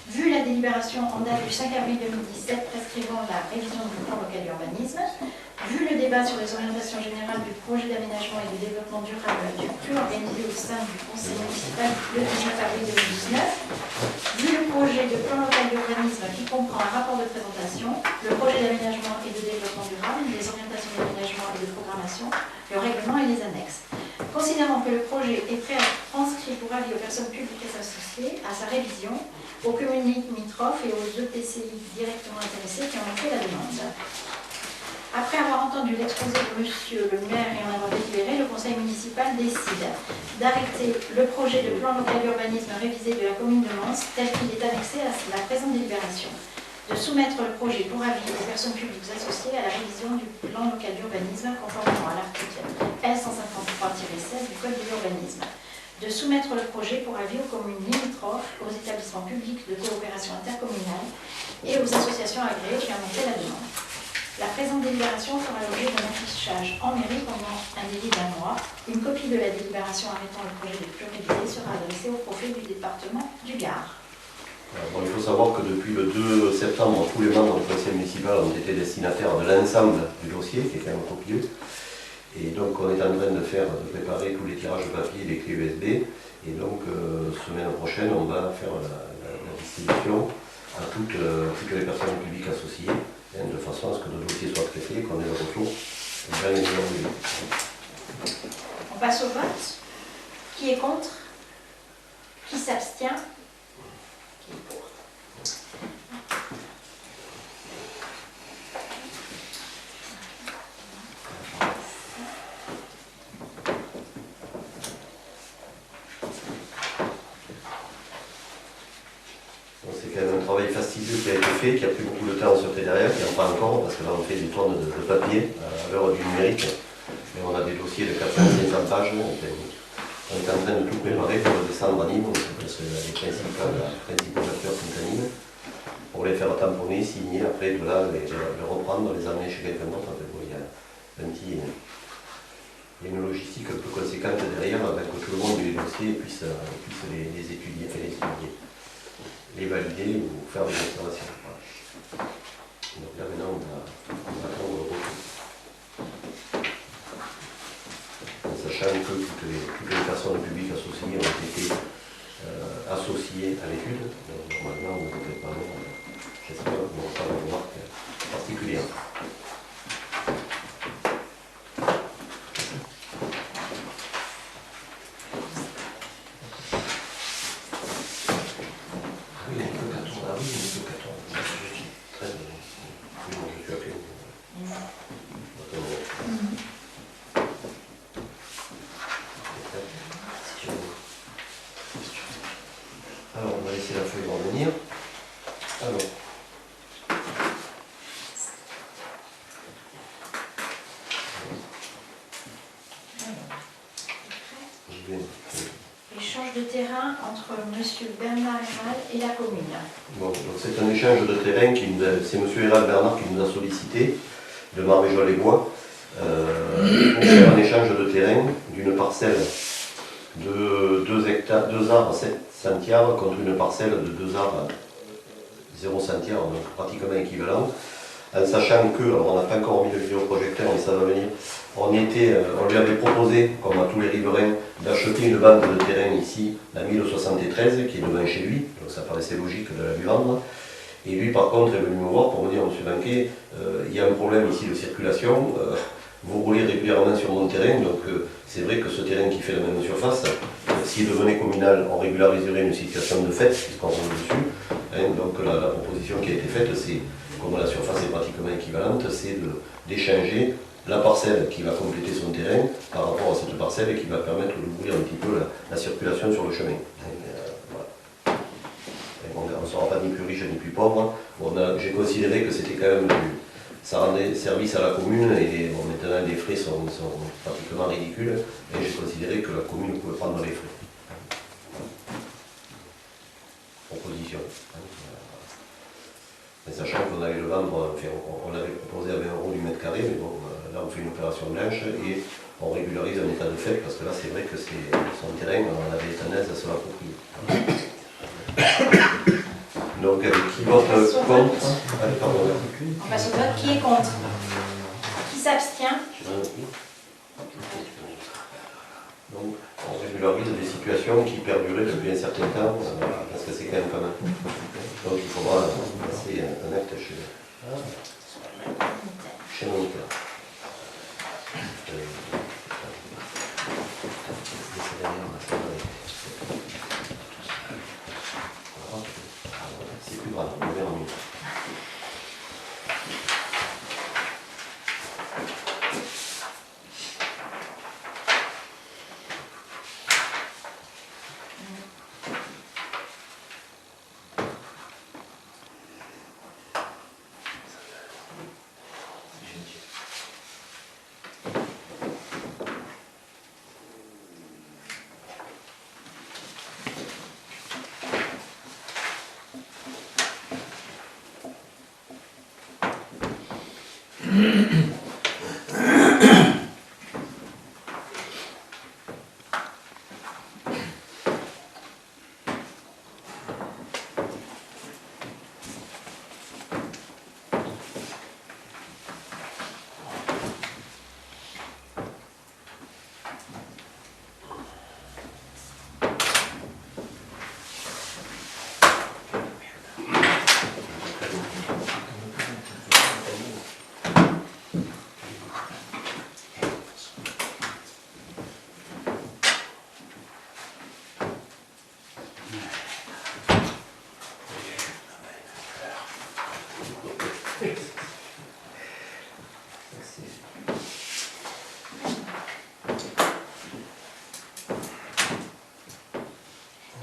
Speaker 3: Vu la délibération en date du 5 avril 2017 prescrivant la révision du plan local d'urbanisme, vu le débat sur les orientations générales du projet d'aménagement et de développement durable du PLU organisé au sein du conseil municipal le 19 avril 2019, vu le projet de plan local d'urbanisme qui comprend un rapport rapport de présentation, le projet d'aménagement et de développement durable, les orientations d'aménagement et de programmation, le règlement et les annexes. Considérant que le projet est prêt à être transcrit pour avis aux personnes publiques et associées, à sa révision, aux communes limitrophes et aux EPCI directement intéressés qui en ont fait la demande. Après avoir entendu l'exposé de monsieur le maire et en avoir délibéré, le conseil municipal décide d'arrêter le projet de plan local d'urbanisme révisé de la commune de Mons tel qu'il est annexé à la présente délibération, de soumettre le projet pour avis aux personnes publiques associées à la révision du plan local d'urbanisme conformément à l'article L153-16 du Code de l'urbanisme, de soumettre le projet pour avis aux communes limitrophes, aux établissements publics de coopération intercommunale et aux associations agréées qui en ont fait la demande. La présente délibération fera l'objet d'un affichage en mairie pendant un délai d'1 mois. Une copie de la délibération arrêtant le projet de plus révisé sera adressée au préfet du département du Gard.
Speaker 1: Bon, il faut savoir que depuis le 2 septembre, tous les membres du conseil municipal ont été destinataires de l'ensemble du dossier, qui est quand même copieux. Et donc on est en train de préparer tous les tirages de papier et les clés USB. Et donc semaine prochaine, on va faire la distribution à toutes les personnes publiques associées, de façon à ce que le dossier soit traité, qu'on ait le retour.
Speaker 3: On passe au vote. Qui est contre? Qui s'abstient? Qui est pour?
Speaker 1: C'est quand même un travail fastidieux qui a été fait, qui a pris beaucoup de temps sur derrière, qui en prend encore, parce que là on fait des tonnes de papier à l'heure du numérique. Et on a des dossiers de 400-500 pages. On est en train de tout préparer pour le descendre à Nîmes, parce que les principaux acteurs sont à Nîmes, pour les faire tamponner, signer, après de là les reprendre, les amener chez quelqu'un d'autre. Il y a une logistique un peu conséquente derrière, avec que tout le monde ait les dossiers puisse les étudier, les valider ou faire des observations. Voilà. Donc là maintenant on va attendre le retour. En sachant que toutes les personnes publiques associées ont été associées à l'étude, donc normalement on ne devrait pas avoir, j'espère, une remarque particulière. Alors, on va laisser la feuille revenir. Alors.
Speaker 3: Échange de terrain entre M. Bernard Héral et la commune.
Speaker 1: Bon, c'est un échange de terrain, c'est M. Héral Bernard qui nous a sollicité, de Marvéjol-les-Bois, pour faire un échange de terrain d'une parcelle de 2 arbres 7 centiares contre une parcelle de 2 arbres 0 centiares, donc pratiquement équivalent, en sachant que, alors on n'a pas encore mis le vidéoprojecteur, mais ça va venir, on lui avait proposé, comme à tous les riverains, d'acheter une bande de terrain ici, la 1073, qui est devant chez lui, donc ça paraissait logique de la lui vendre. Et lui, par contre, est venu me voir pour me dire, monsieur Banquet, il y a un problème ici de circulation, vous roulez régulièrement sur mon terrain, donc c'est vrai que ce terrain qui fait la même surface, s'il devenait communal, on régulariserait une situation de fait, puisqu'on roule dessus. Hein, donc la proposition qui a été faite, c'est, comme la surface est pratiquement équivalente, c'est d'échanger la parcelle qui va compléter son terrain par rapport à cette parcelle et qui va permettre d'ouvrir un petit peu la circulation sur le chemin. Voilà. On ne sera pas ni plus riche ni plus pauvre. J'ai considéré que c'était quand même ça rendait service à la commune et maintenant les frais sont pratiquement ridicules et j'ai considéré que la commune pouvait prendre les frais. Proposition. Mais sachant qu'on allait le vendre, on l'avait proposé à 20 € du mètre carré, mais bon, là on fait une opération blanche et on régularise un état de fait parce que là c'est vrai que c'est son terrain, on avait tendance à se l'approprier. Donc avec qui vote contre? Allez, pardon.
Speaker 3: On passe au vote. Qui est contre? Qui s'abstient?
Speaker 1: Donc on règle régularise des situations qui perduraient depuis un certain temps, parce que c'est quand même pas mal. Donc il faudra passer un acte chez le notaire. C'est plus grave, on verra mieux.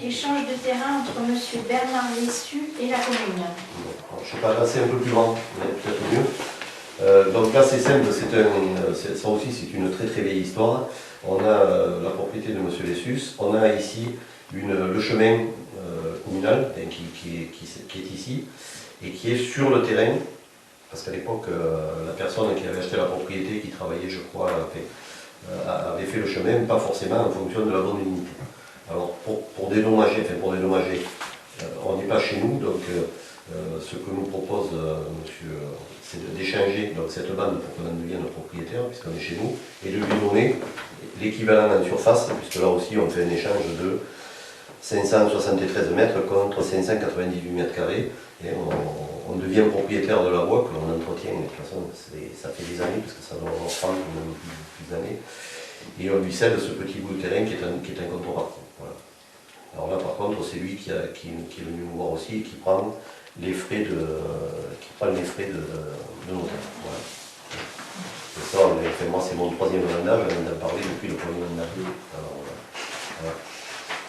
Speaker 3: Échange de terrain entre M. Bernard Lessu et la commune.
Speaker 1: Je ne sais pas, là c'est un peu plus grand, mais peut-être mieux. Donc là c'est simple, ça aussi c'est une très très vieille histoire. On a la propriété de M. Lessus, on a ici le chemin communal qui est ici et qui est sur le terrain, parce qu'à l'époque la personne qui avait acheté la propriété, qui travaillait je crois, avait fait le chemin, pas forcément en fonction de la bonne unité. Alors pour dédommager, on n'est pas chez nous, donc ce que nous propose monsieur, c'est d'échanger cette bande pour qu'on en devienne propriétaire, puisqu'on est chez nous, et de lui donner l'équivalent en surface, puisque là aussi on fait un échange de 573 mètres contre 598 mètres carrés, et on devient propriétaire de la voie que l'on entretient. De toute façon, ça fait des années, parce que ça doit avoir 30 ou même plus d'années, et on lui cède ce petit bout de terrain qui est incontournable. Voilà. Alors là, par contre, c'est lui qui est venu nous voir aussi et qui prend les frais de notaire. Voilà. Et ça, moi, c'est mon troisième mandat, je viens d'en parler depuis le premier mandat.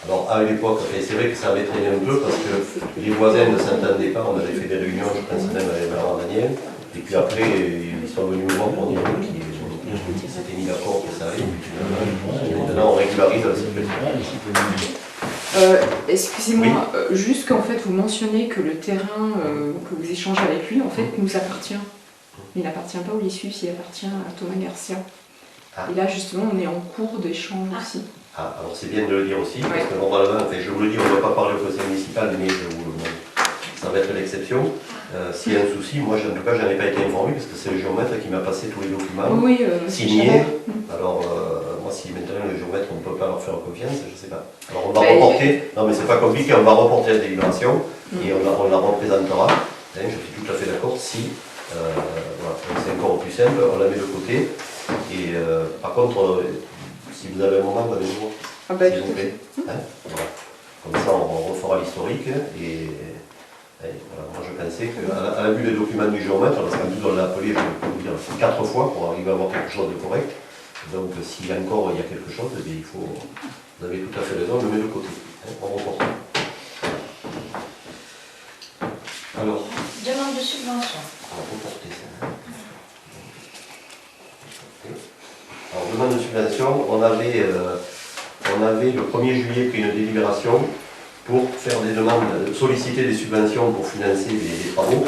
Speaker 1: Alors à l'époque, c'est vrai que ça avait traîné un peu parce que les voisins ne s'entendaient pas, on avait fait des réunions, je pense même avec Bernard Daniel, et puis après, ils sont venus nous voir pour dire qu'ils s'étaient mis d'accord que ça allait, et maintenant on régularise la situation.
Speaker 9: Excusez-moi, juste qu'en fait vous mentionnez que le terrain que vous échangez avec lui, en fait, nous appartient. Il n'appartient pas au Lessus, il appartient à Thomas Garcia.
Speaker 1: Ah.
Speaker 9: Et là, justement, on est en cours d'échange aussi.
Speaker 1: Ah, alors c'est bien de le dire aussi, parce que normalement, je vous le dis, on ne va pas parler au conseil municipal, mais ça va être l'exception. S'il y a un souci, moi en tout cas, je n'en ai pas été informé, parce que c'est le géomètre qui m'a passé tous les documents signés. Alors, moi, si maintenant le géomètre, on ne peut pas leur faire confiance, je ne sais pas. Alors, on va reporter, non mais c'est pas compliqué, on va reporter la délibération, et on la représentera. Je suis tout à fait d'accord, si, voilà, c'est encore plus simple, on la met de côté. Et par contre, si vous avez un moment, vous allez nous voir, s'il vous plaît. Voilà. Comme ça, on refera l'historique. Et voilà, moi, je pensais qu'à la vue des documents du géomètre, parce qu'en plus, on l'a appelé, je peux vous dire, 4 fois pour arriver à avoir quelque chose de correct. Donc, s'il y a encore il y a quelque chose, eh bien, il faut. Vous avez tout à fait raison, on le met de côté. On reporte. Alors.
Speaker 3: Demande de subvention.
Speaker 1: On va reporter ça. Alors, demande de subvention, on avait le 1er juillet pris une délibération pour faire des demandes, solliciter des subventions pour financer les travaux.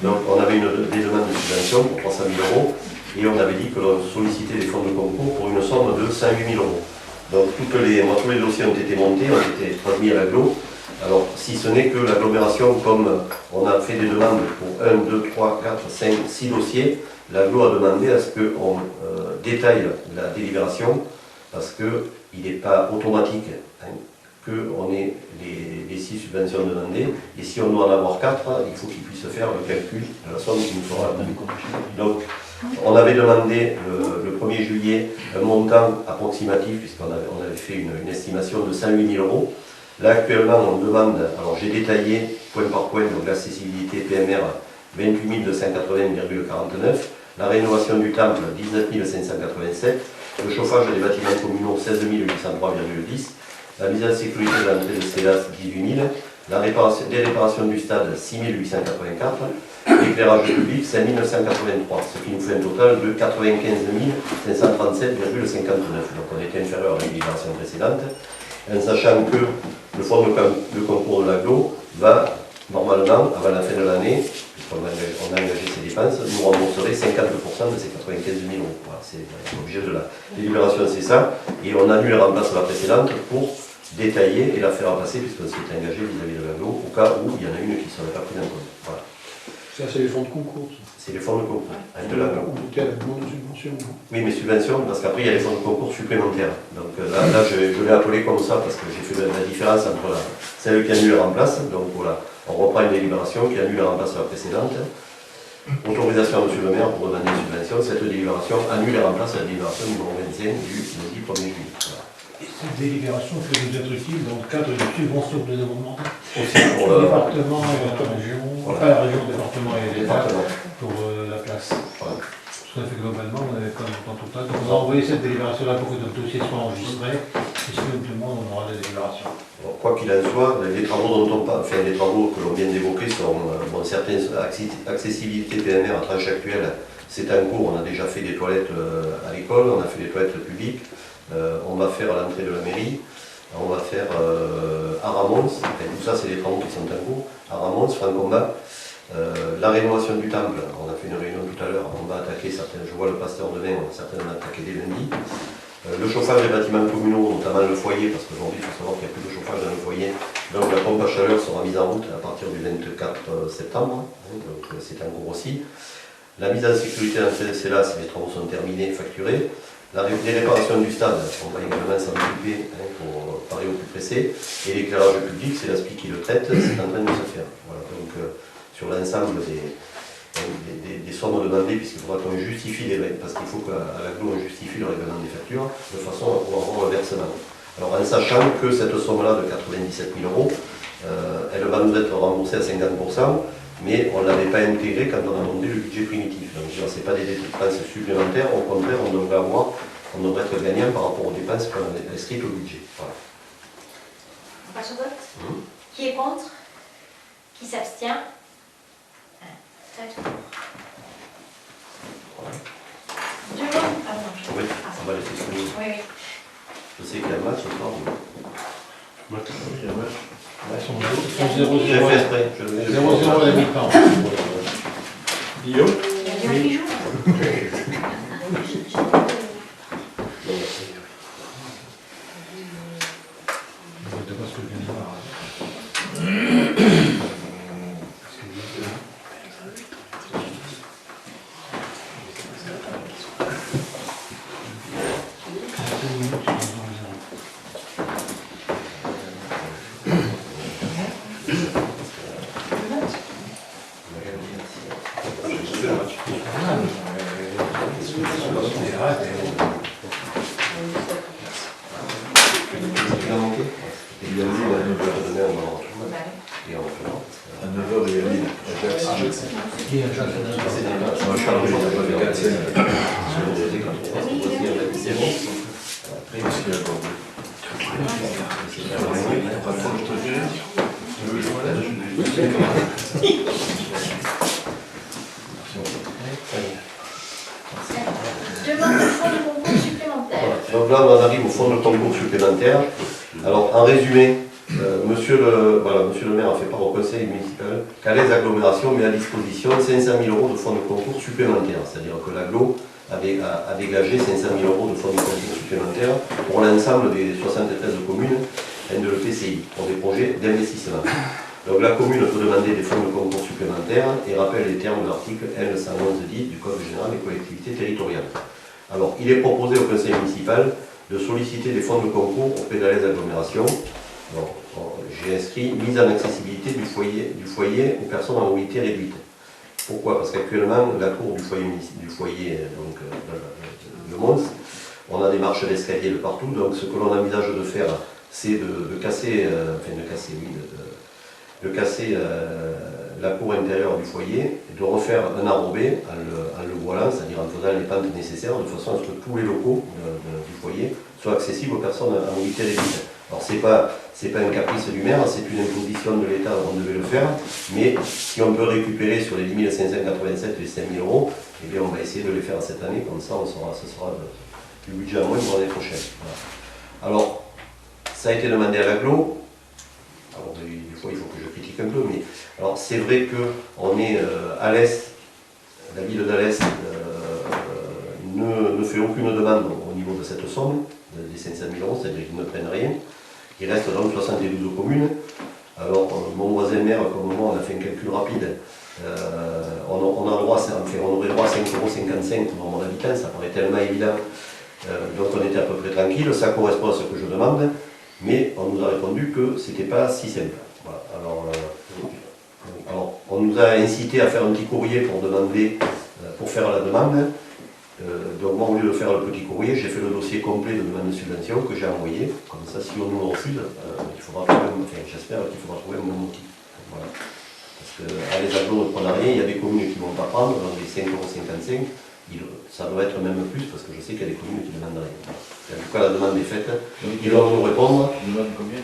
Speaker 1: Donc on avait des demandes de subvention pour 300 000 € et on avait dit que l'on sollicitait des fonds de concours pour une somme de 108 000 €. Donc tous les dossiers ont été montés, ont été transmis à l'agglo. Alors si ce n'est que l'agglomération, comme on a fait des demandes pour 1, 2, 3, 4, 5, 6 dossiers, l'agglo a demandé à ce qu'on détaille la délibération parce que il n'est pas automatique qu'on ait les 6 subventions demandées. Et si on doit en avoir 4, il faut qu'il puisse faire le calcul de la somme qui nous sera donnée. Donc, on avait demandé le 1er juillet un montant approximatif, puisqu'on avait fait une estimation de 108 000 €. Là, actuellement, on demande, alors j'ai détaillé point par point, donc l'accessibilité PMR 28 280,49, la rénovation du temple 19 587, le chauffage des bâtiments communaux 16 803,10, la mise en sécurité de l'entrée de Célas 18 000, les réparations du stade 6 884, l'éclairage public 5 983, ce qui nous fait un total de 95 537,59. Donc on était inférieur à la délibération précédente, en sachant que le fonds de concours de l'aglo va normalement, avant la fin de l'année, puisqu'on a engagé ces dépenses, nous rembourserait 52% de ces 95 000 €. Voilà, c'est l'objet de la délibération, c'est ça. Et on annule la remplace la précédente pour détailler et la faire passer, puisqu'on s'est engagé vis-à-vis de l'aglo, au cas où il y en a une qui ne serait pas prise en compte. Voilà.
Speaker 4: Ça, c'est les fonds de concours.
Speaker 1: C'est les fonds de concours de l'aglo.
Speaker 4: Ou quelle demande de subvention.
Speaker 1: Oui, mais subventions, parce qu'après, il y a les fonds de concours supplémentaires. Donc là je l'ai appelé comme ça, parce que j'ai fait la différence entre celle qui annule la remplace. Donc voilà, on reprend une délibération qui annule la remplace de la précédente. Autorisation à M. le maire pour demander une subvention. Cette délibération annule et remplace la délibération numéro 25 du lundi 1er juillet. Voilà.
Speaker 4: Et cette délibération peut nous être utile dans le cadre de subvention de développement
Speaker 1: Aussi pour
Speaker 4: le
Speaker 1: le
Speaker 4: département et la région,
Speaker 1: Voilà.
Speaker 4: enfin la région, le département et l'État
Speaker 1: département.
Speaker 4: pour la place.
Speaker 1: Voilà.
Speaker 4: Parce qu'en fait, globalement, on avait comme montant total. Donc on va envoyer cette délibération-là pour que notre dossier soit enregistré, et simplement on aura la délibération.
Speaker 1: Alors, quoi qu'il en soit, les travaux dont on parle, enfin les travaux que l'on vient d'évoquer sont certaines accessibilités PMR à tranche actuelle, c'est en cours. On a déjà fait des toilettes à l'école, on a fait des toilettes publiques, on va faire à l'entrée de la mairie, on va faire à Ramons, enfin, tout ça c'est des travaux qui sont en cours, à Ramons, Francombat. La rénovation du temple, on a fait une réunion tout à l'heure, on va attaquer certains, je vois le pasteur demain, on va certainement attaquer dès lundi. Le chauffage des bâtiments communaux, notamment le foyer, parce qu'aujourd'hui il faut savoir qu'il n'y a plus de chauffage dans le foyer, donc la pompe à chaleur sera mise en route à partir du 24 septembre, donc c'est en cours aussi. La mise en sécurité dans le CELAS, les travaux sont terminés, facturés. Les réparations du stade, on va également s'en occuper pour parler au plus pressé. Et l'éclairage public, c'est l'ASPI qui le traite, c'est en train de se faire. Voilà, donc sur l'ensemble des sommes demandées, puisqu'il faudra qu'on justifie les règles, parce qu'il faut qu'à l'aglo on justifie le règlement des factures, de façon à pouvoir avoir le versement. Alors en sachant que cette somme-là de 97 000 €, elle va nous être remboursée à 50%, mais on ne l'avait pas intégrée quand on a demandé le budget primitif. Donc ce n'est pas des dépenses supplémentaires, au contraire, on devrait être gagnant par rapport aux dépenses qu'on a inscrites au budget. Voilà.
Speaker 3: On passe au vote. Qui est contre? Qui s'abstient? 13 pour. Deux votes. Ah non, je...
Speaker 1: Oui, on va laisser ce
Speaker 3: Oui, oui.
Speaker 1: Je sais qu'il y a un match ce soir.
Speaker 2: Il y a un match.
Speaker 4: Ils sont 0-0
Speaker 1: J'ai fait exprès. Je le mets-
Speaker 4: 0-0 à la mi-temps.
Speaker 2: Guillaume.
Speaker 3: Il y a Lyon qui joue.
Speaker 4: Je ne sais pas ce que je viens de voir.
Speaker 1: Il a manqué.
Speaker 2: Il y a Lille à 9h.
Speaker 1: Et on fait
Speaker 2: À 9h, il y a Lille. Ajax.
Speaker 4: Qui est Jacques?
Speaker 2: On va Charles, il n'y a pas de 4 scènes.
Speaker 1: Après,
Speaker 2: Qu'est-ce qu'il y a encore? Patron, je te dirai. Tu veux jouer là?
Speaker 3: Demande de fonds de concours supplémentaires.
Speaker 1: donc là, on en arrive au fonds de concours supplémentaire. Alors, en résumé, monsieur le maire a fait part au conseil municipal qu'à les agglomérations met à disposition 500 000 € de fonds de concours supplémentaires. C'est-à-dire que l'agglo a dégagé 500 000 € de fonds de concours supplémentaires pour l'ensemble des 73 communes de l'EPCI, pour des projets d'investissement. Donc la commune peut demander des fonds de concours supplémentaires et rappelle les termes de l'article L111-10 du Code général des collectivités territoriales. Alors, il est proposé au conseil municipal de solliciter des fonds de concours auprès d'Alès Agglomération. J'ai inscrit mise en accessibilité du foyer aux personnes en mobilité réduite. Pourquoi? Parce qu'actuellement, la cour du foyer donc, de Mons, on a des marches d'escalier de partout, donc ce que l'on envisage de faire, c'est de casser la cour intérieure du foyer, et de refaire un enrobé en le voilant, c'est-à-dire en faisant les pentes nécessaires, de façon à ce que tous les locaux du foyer soient accessibles aux personnes en mobilité réduite. Alors c'est pas un caprice du maire, c'est une imposition de l'État, on devait le faire, mais si on peut récupérer sur les 10 587 et les 5 000 euros, eh bien on va essayer de les faire cette année, comme ça ce sera du budget à moins pour l'année prochaine. Voilà. Alors, ça a été demandé à l'agglo. Alors, des fois, il faut que je critique un peu, mais alors c'est vrai qu'on est à l'Est, la ville d'Alès ne fait aucune demande au niveau de cette somme, des 500 000 euros, c'est-à-dire qu'ils ne prennent rien. Il reste donc 72 communes. Alors, mon voisin maire, comme moi, on a fait un calcul rapide. On aurait droit à 5,55 € pour mon habitant, ça paraît tellement évident. Donc on était à peu près tranquille, ça correspond à ce que je demande, mais on nous a répondu que ce n'était pas si simple. Voilà. Alors, on nous a incité à faire un petit courrier pour demander, pour faire la demande. Donc moi, au lieu de faire le petit courrier, j'ai fait le dossier complet de demande de subvention que j'ai envoyé. Comme ça, si on nous le refuse, j'espère qu'il faudra trouver un bon motif. Voilà. Parce qu'à les agglos ne prennent rien, il y a des communes qui ne vont pas prendre, donc les 5,55 €, ça doit être même plus, parce que je sais qu'il y a des communes qui ne demandent rien. En tout cas, la demande est faite. Ils doivent nous répondre.
Speaker 2: Tu demandes combien?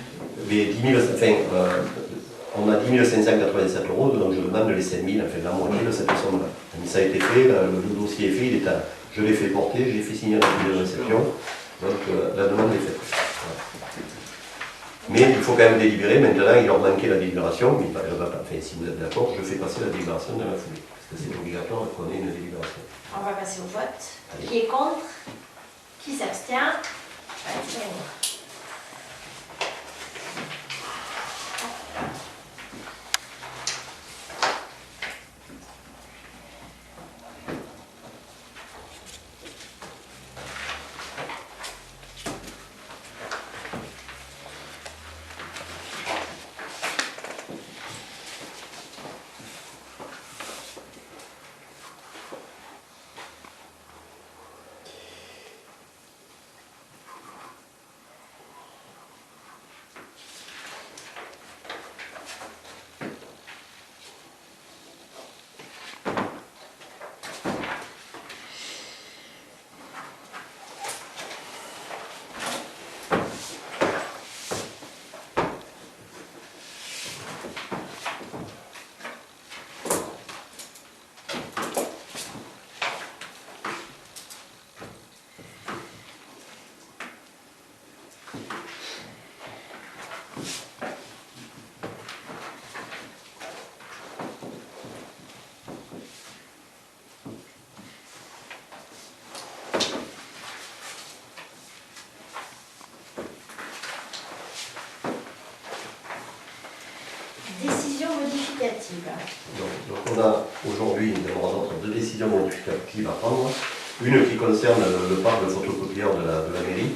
Speaker 1: On a 10 587 €, donc je demande les 5 000, enfin la moitié de cette somme-là. Mais ça a été fait, le dossier est fait, je l'ai fait porter, j'ai fait signer la fiche de réception, donc la demande est faite. Voilà. Mais il faut quand même délibérer, maintenant il leur manquait la délibération, mais elle va pas. Enfin, si vous êtes d'accord, je fais passer la délibération dans la foulée, parce que c'est obligatoire qu'on ait une délibération.
Speaker 3: On va passer au vote.
Speaker 1: Allez.
Speaker 3: Qui est contre? Qui s'abstient? Décision modificative.
Speaker 1: Donc on a aujourd'hui deux décisions modificatives à prendre. Une qui concerne le parc de photocopieurs de la mairie,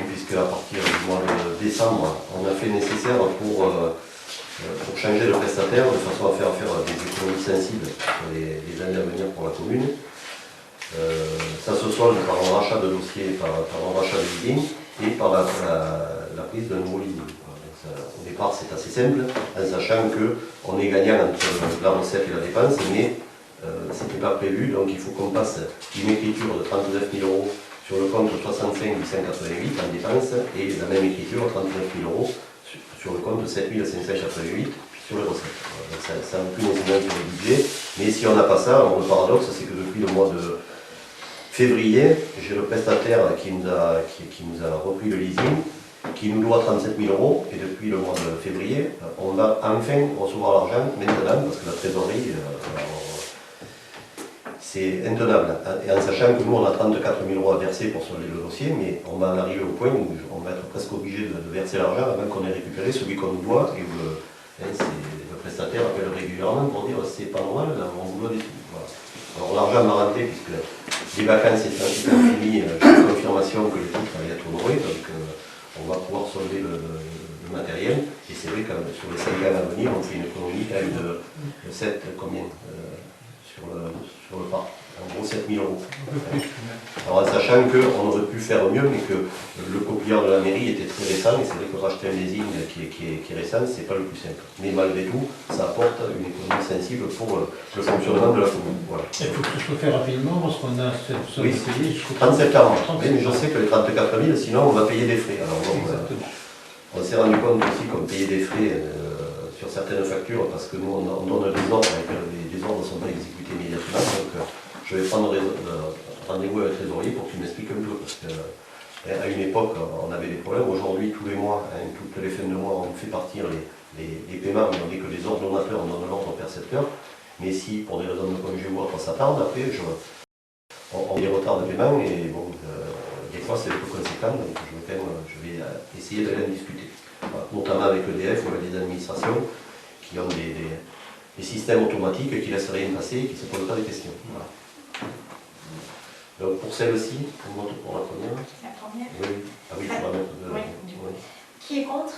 Speaker 1: puisque à partir du mois de décembre, on a fait nécessaire pour changer de prestataire, de façon à faire des économies sensibles pour les années à venir pour la commune. Ça se solde par un rachat de dossier, par un rachat de leasing et par la prise d'un nouveau leasing. Au départ, c'est assez simple, en sachant qu'on est gagnant entre la recette et la dépense, mais ce n'était pas prévu, donc il faut qu'on passe une écriture de 39 000 € sur le compte 65 888 en dépense et la même écriture, 39 000 € sur le compte 7 588 sur les recettes. Donc ça n'a plus nécessairement sur le budget, mais si on n'a pas ça, alors le paradoxe, c'est que depuis le mois de février, j'ai le prestataire qui nous a repris le leasing, qui nous doit 37 000 €, et depuis le mois de février, on va enfin recevoir l'argent maintenant, parce que la trésorerie, c'est intenable. Et en sachant que nous, on a 34 000 € à verser pour solder le dossier, mais on va en arriver au point où on va être presque obligé de verser l'argent avant qu'on ait récupéré celui qu'on nous doit, et où le prestataire appelle régulièrement pour dire c'est pas normal, on vous doit des sous. Voilà. Alors l'argent va rentrer, puisque les vacances étant finies, j'ai confirmation que les titres allaient être honorés, donc on va pouvoir solder le matériel. Et c'est vrai que sur les 5 ans à venir, on fait une économie quand même de 7, combien sur le parc. En gros 7 000 €. Alors en sachant qu'on aurait pu faire mieux, mais que le copieur de la mairie était très récent, et c'est vrai que racheter un leasing qui est récent, c'est pas le plus simple. Mais malgré tout, ça apporte une économie sensible pour le fonctionnement de la commune. Voilà.
Speaker 4: Il faut que ce soit fait rapidement parce qu'on a cette somme
Speaker 1: Oui,
Speaker 4: payée jusqu'au
Speaker 1: 30 septembre. Oui, mais je sais que les 34 000, sinon on va payer des frais. Alors bon, on s'est rendu compte aussi qu'on payait des frais sur certaines factures parce que nous on donne des ordres et que les ordres ne sont pas exécutés immédiatement. Donc je vais prendre rendez-vous avec le trésorier pour qu'il m'explique un peu. Parce qu'à une époque, on avait des problèmes. Aujourd'hui, tous les mois, toutes les fins de mois, on fait partir les paiements. On dit que les ordonnateurs, on donne l'ordre au percepteur. Mais si, pour des raisons de congé ou autre, ça tarde, après, on a des retards de paiement. Et bon, des fois, c'est un peu conséquent. Donc je vais essayer d'aller en discuter. Voilà. Notamment avec EDF ou avec des administrations qui ont des systèmes automatiques qui laissent rien passer et qui ne se posent pas de questions. Voilà. Donc pour celle-ci, on monte pour la première.
Speaker 3: La première.
Speaker 1: Oui. Ah oui, il faut la mettre de...
Speaker 3: Oui.
Speaker 1: Oui.
Speaker 3: Qui est contre?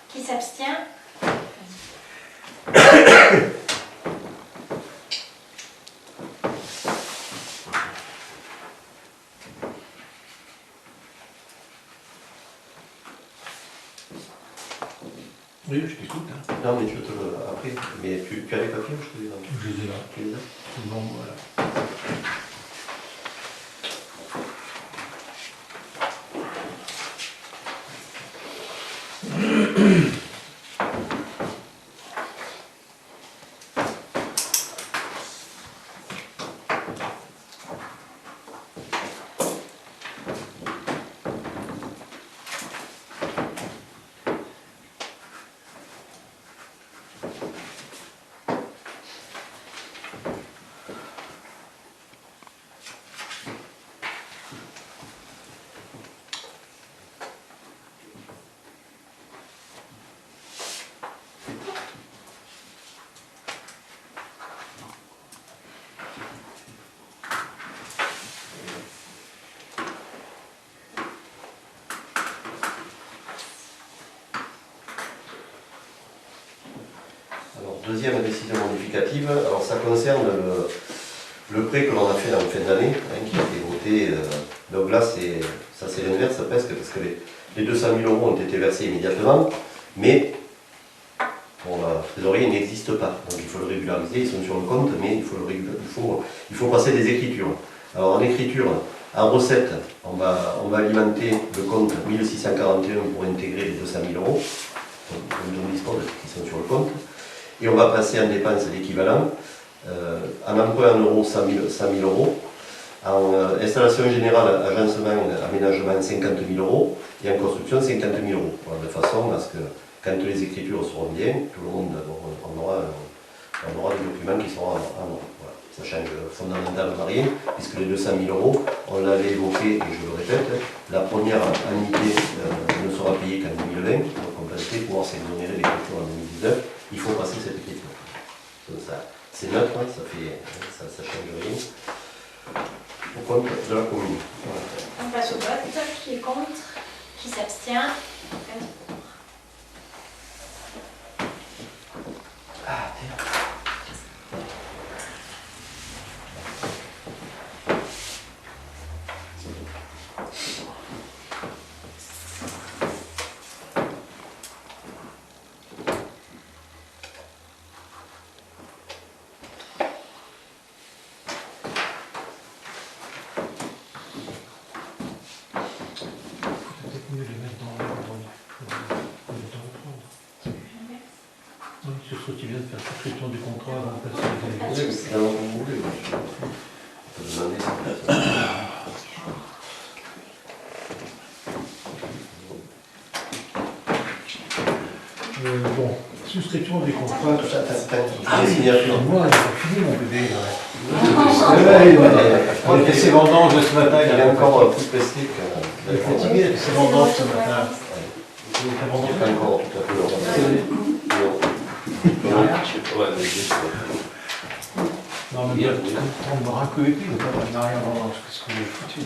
Speaker 3: Qui s'abstient?
Speaker 4: Oui, je t'écoute. Hein.
Speaker 1: Non, mais après, mais tu as les papiers ou je te les donne?
Speaker 4: Je les ai là.
Speaker 1: Tu les as?
Speaker 4: Bon, voilà.
Speaker 1: Deuxième décision modificative, alors ça concerne le prêt que l'on a fait en fin d'année, qui a été voté. Donc là, ça c'est l'inverse presque, parce que les 200 000 € ont été versés immédiatement, mais pour la trésorerie, ils n'existent pas. Donc il faut le régulariser, ils sont sur le compte, mais il faut passer des écritures. Alors en écriture, en recette, on va alimenter le compte 1641 pour intégrer les 200 000 €, donc on dispose qui sont sur le compte. Et on va passer en dépenses d'équivalent, en emprunt en euros 100 000 €, en installation générale, agencement, aménagement 50 000 € et en construction 50 000 €. Voilà, de façon à ce que quand les écritures seront bien, tout le monde on aura des documents qui seront en ordre. Voilà. Ça change fondamentalement rien, puisque les 200 000 €, on l'avait évoqué et je le répète, la première annuité ne sera payée qu'en 2020, donc on va essayer de pouvoir s'exonérer l'écriture en 2019. Il faut passer cette écriture. C'est neutre, ça ne change rien au compte de la commune. Voilà.
Speaker 3: On passe au vote. Qui est contre? Qui s'abstient?
Speaker 1: Ah, tiens.
Speaker 4: Ce serait tu viens de faire souscription du contrat avant de passer les
Speaker 1: Oui, c'est alors vous voulez. On peut demander ça.
Speaker 4: Bon, souscription du contrat.
Speaker 1: Les signatures.
Speaker 4: Moi, j'ai pas fini mon bébé. Il a fait ses vendanges ce matin.
Speaker 1: Il est encore plus plastique.
Speaker 4: Il est fatigué, il a fait ses vendanges ce matin.
Speaker 1: Il n'est pas encore tout à fait là.
Speaker 4: Non, va me dire, on m'aura que épée, il n'a rien vraiment, qu'est-ce que j'ai foutu.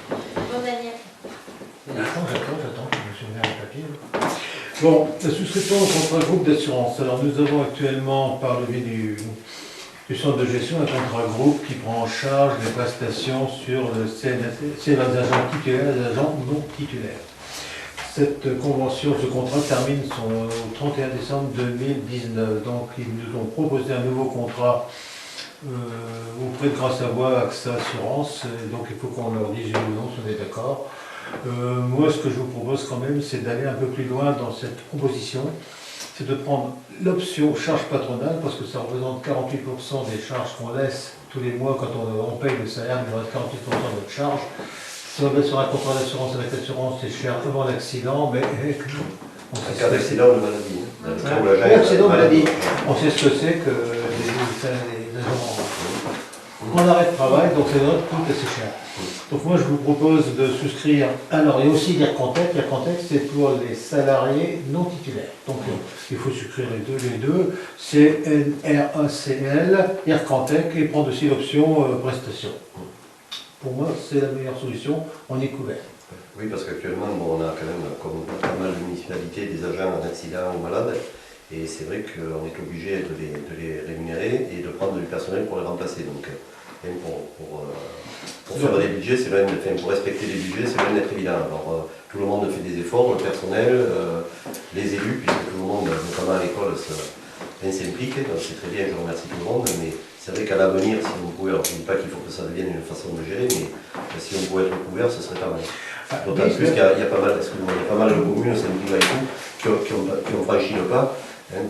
Speaker 3: Bon, Daniel.
Speaker 4: J'attends, je me suis mis un papier. Bon, la souscription au contrat groupe d'assurance. Alors nous avons actuellement, par le biais du centre de gestion, un contrat groupe qui prend en charge les prestations sur le CNSS, c'est les agents titulaires et les agents non titulaires. Cette convention, ce contrat termine au 31 décembre 2019. Donc ils nous ont proposé un nouveau contrat auprès de Grâce à Voix, AXA Assurance. Donc il faut qu'on leur dise oui ou non si on est d'accord. Moi, ce que je vous propose quand même, c'est d'aller un peu plus loin dans cette proposition. C'est de prendre l'option charge patronale, parce que ça représente 48% des charges qu'on laisse tous les mois quand on paye le salaire, il reste 48% de notre charge. Si on met sur un contrat d'assurance avec l'assurance, c'est cher avant l'accident, mais
Speaker 1: En cas d'accident de maladie.
Speaker 4: Accident de maladie. On sait ce que c'est que les agents en arrêt de travail, donc c'est notre coût assez cher. Donc moi je vous propose de souscrire, alors il y a aussi l'IRCANTEC, l'IRCANTEC c'est pour les salariés non titulaires. Donc il faut souscrire les deux, c'est NRACL, IRCANTEC et prendre aussi l'option prestation. Pour moi c'est la meilleure solution, on est couvert.
Speaker 1: Oui, parce qu'actuellement, on a quand même, comme pas mal de municipalités, des agents en accident ou malades. Et c'est vrai qu'on est obligé de les rémunérer et de prendre du personnel pour les remplacer. Donc, même pour faire des budgets, c'est loin pour respecter les budgets, c'est loin d'être évident. Alors, tout le monde fait des efforts, le personnel, les élus, puisque tout le monde, notamment à l'école, s'implique. Donc, c'est très bien, je remercie tout le monde. Mais c'est vrai qu'à l'avenir, si on pouvait, alors je ne dis pas qu'il faut que ça devienne une façon de gérer, mais si on pouvait être couvert, ce serait pas mal. D'autant plus qu'il y a pas mal, de communes, Saint-Brieuc et tout, qui ont franchi le pas,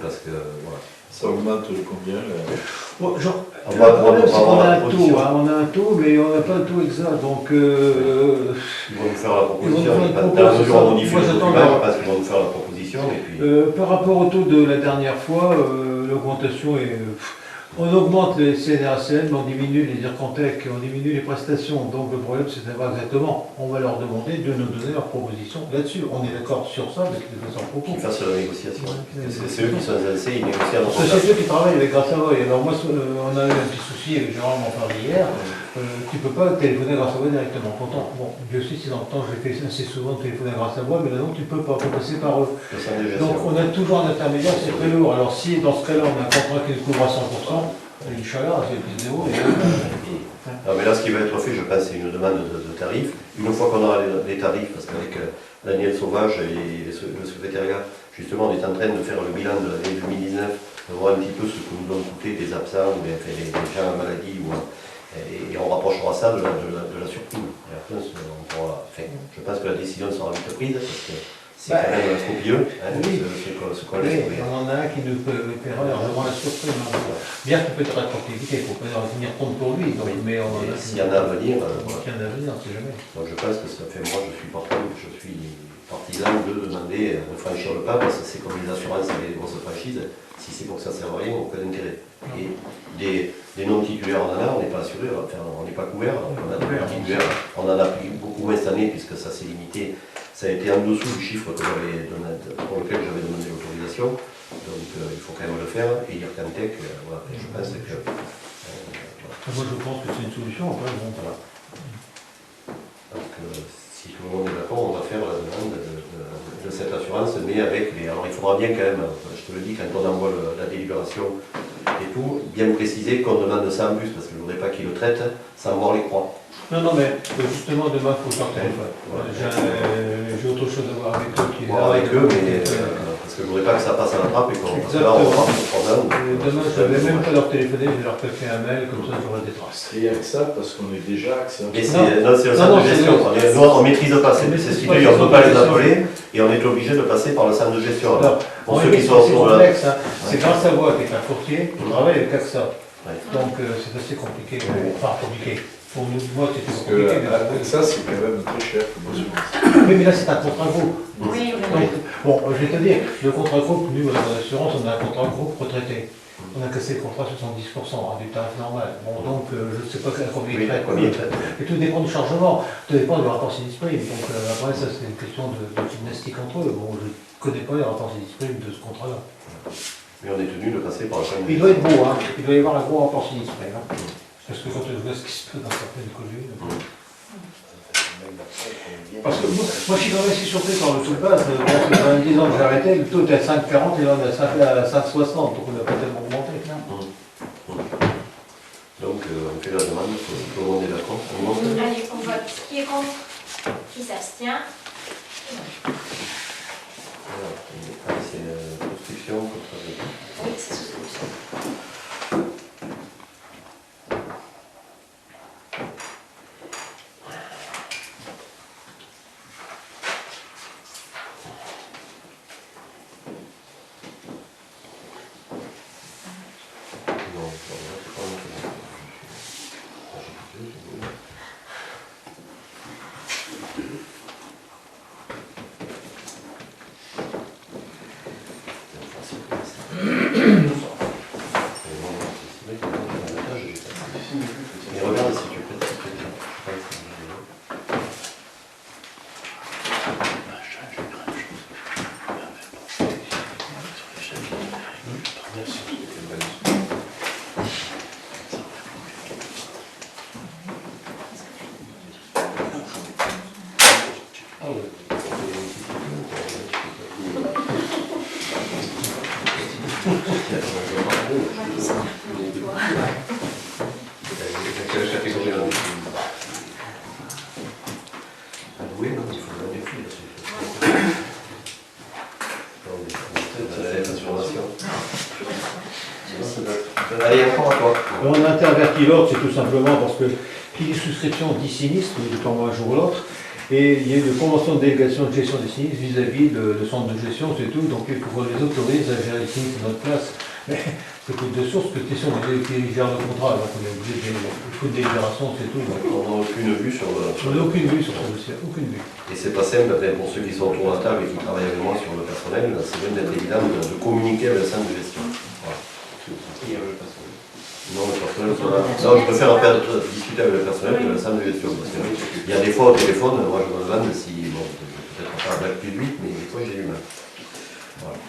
Speaker 1: parce que voilà.
Speaker 2: Ça augmente combien
Speaker 4: Bon, on a un taux, mais on n'a pas un taux exact, donc...
Speaker 1: Ils vont nous faire la proposition, dans la mesure où on modifie le document, je pense qu'ils vont nous faire la proposition. Et puis...
Speaker 4: par rapport au taux de la dernière fois, l'augmentation est... On augmente les CNRACL, mais on diminue les IRCANTEC, on diminue les prestations. Donc le problème, c'est de savoir exactement. On va leur demander de nous donner leur proposition là-dessus. On est d'accord sur ça, mais qu'ils fassent en propos.
Speaker 1: Qu'ils fassent la négociation. C'est eux qui sont censés, ils négocient à notre place.
Speaker 4: C'est eux qui travaillent avec Grâce à Voix. Alors moi, on a eu un petit souci avec Jérôme en parle hier. Tu ne peux pas téléphoner à Grâce à Voix directement. Pourtant, bon, Dieu sait si dans le temps, je l'ai fait assez souvent téléphoner à Grâce à Voix, mais maintenant, tu ne peux pas, faut passer par eux. Donc on a toujours un intermédiaire, c'est très lourd. Alors si dans ce cas-là, on a un contrat qui nous couvre à 100%, Inch'Allah, c'est plus zéro.
Speaker 1: Non, mais là, ce qui va être fait, je pense, c'est une demande de tarifs. Une fois qu'on aura les tarifs, parce qu'avec Daniel Sauvage et le secrétariat, justement, on est en train de faire le bilan de l'année 2019, de voir un petit peu ce que nous ont coûté des absents, ou bien les gens en maladie, et on rapprochera ça de la surcoût. Et après, je pense que la décision sera vite prise, parce que c'est quand même copieux, ce qu'on laisse.
Speaker 4: On en a un qui nous paiera largement la surprise. Bien qu'il peut être attractivité, il ne faut pas tenir compte pour lui. Donc, mais
Speaker 1: s'il y en a à venir,
Speaker 4: s'il y en a à venir, on ne sait jamais.
Speaker 1: Donc je pense que ça fait, moi je suis partisan de demander de franchir le pas, parce que c'est comme les assurances et les grosses franchises, si c'est pour que ça ne sert à rien, aucun intérêt. Et des non-titulaires, on en a, on n'est pas assuré, enfin, on n'est pas couvert. On a des titulaires, on en a pris beaucoup moins cette année, puisque ça s'est limité. Ça a été en dessous du chiffre pour lequel j'avais demandé l'autorisation, donc il faut quand même le faire, et l'IRCANTEC, voilà, je pense que...
Speaker 4: Moi je pense que c'est une solution, après bon, voilà.
Speaker 1: Donc si tout le monde est d'accord, on va faire la demande de cette assurance, mais avec les... Alors il faudra bien quand même, je te le dis, quand on envoie la délibération et tout, bien préciser qu'on demande ça en plus, parce que je ne voudrais pas qu'ils le traitent sans voir les croix.
Speaker 4: Non, mais justement, demain, il faut faire téléphone. J'ai autre chose à voir avec eux qui est là.
Speaker 1: Avec eux, mais parce que je ne voudrais pas que ça passe à la trappe et qu'on va avoir un problème.
Speaker 4: Demain, je ne vais même pas leur téléphoner, je vais leur faire un mail, comme ça j'aurai des traces.
Speaker 2: Et avec ça, parce qu'on est déjà accès à...
Speaker 1: Non, c'est le centre de gestion. On ne maîtrise pas, c'est ce qui fait, on ne peut pas les appeler et on est obligé de passer par le centre de gestion.
Speaker 4: Pour ceux qui sont autour de là. C'est Grâce à Voix qui est un courtier, qui travaille avec AXA. Donc c'est assez compliqué, enfin compliqué. Pour nous, moi, c'était compliqué.
Speaker 2: Ça, c'est quand même très cher comme assurance.
Speaker 4: Oui, mais là, c'est un contrat groupe.
Speaker 3: Oui,
Speaker 4: bon, je vais te dire, le contrat groupe, nous, à l'assurance, on a un contrat groupe retraité. On a cassé le contrat 70% du tarif normal. Bon, donc, je ne sais pas combien il traite. Et tout dépend du chargement, tout dépend du rapport sinistre prime. Donc, après, ça, c'est une question de gymnastique entre eux. Bon, je ne connais pas les rapports sinistre prime de ce contrat-là.
Speaker 1: Mais on est tenu de passer par le chemin.
Speaker 4: Il doit être beau, hein. Il doit y avoir un gros rapport sinistre. Hein. Parce que quand je vois ce qui se passe dans certaines communes. Parce que moi je suis quand même assez surpris par le taux de base. Ça fait 10 ans que j'ai arrêté, le taux était à 5,40 et là on est à 5,60, donc on n'a pas tellement augmenté.
Speaker 1: Donc on fait la demande, tout le monde est d'accord.
Speaker 3: Allez, on vote. Qui est contre? Qui s'abstient?
Speaker 1: Voilà, c'est souscription contre
Speaker 3: Oui, c'est souscription.
Speaker 1: Mais regarde si tu peux. Allez, encore à toi.
Speaker 4: On a interverti l'ordre, c'est tout simplement parce que qui dit souscription dit sinistre, il est un jour ou l'autre. Et il y a une convention de délégation de gestion des sinistres vis-à-vis le centre de gestion, c'est tout. Donc il faut qu'on les autorise à gérer les sinistres à notre place. Mais c'est que de source que question qui gère le contrat. Donc on est obligé de coup de délibération, c'est tout. Donc,
Speaker 1: On n'a aucune vue sur le.
Speaker 4: on n'a aucune vue sur ce dossier, aucune vue.
Speaker 1: Et c'est pas simple, pour ceux qui sont autour de la table et qui travaillent avec moi sur le personnel, c'est bien d'être évident de communiquer avec le centre de gestion. Voilà. Non, le personnel, non, je préfère en faire discuter avec le personnel que le centre de gestion. Parce qu'il y a des fois au téléphone, moi je me demande si, bon, peut-être pas un blague plus vite, mais des fois j'ai eu mal. Voilà.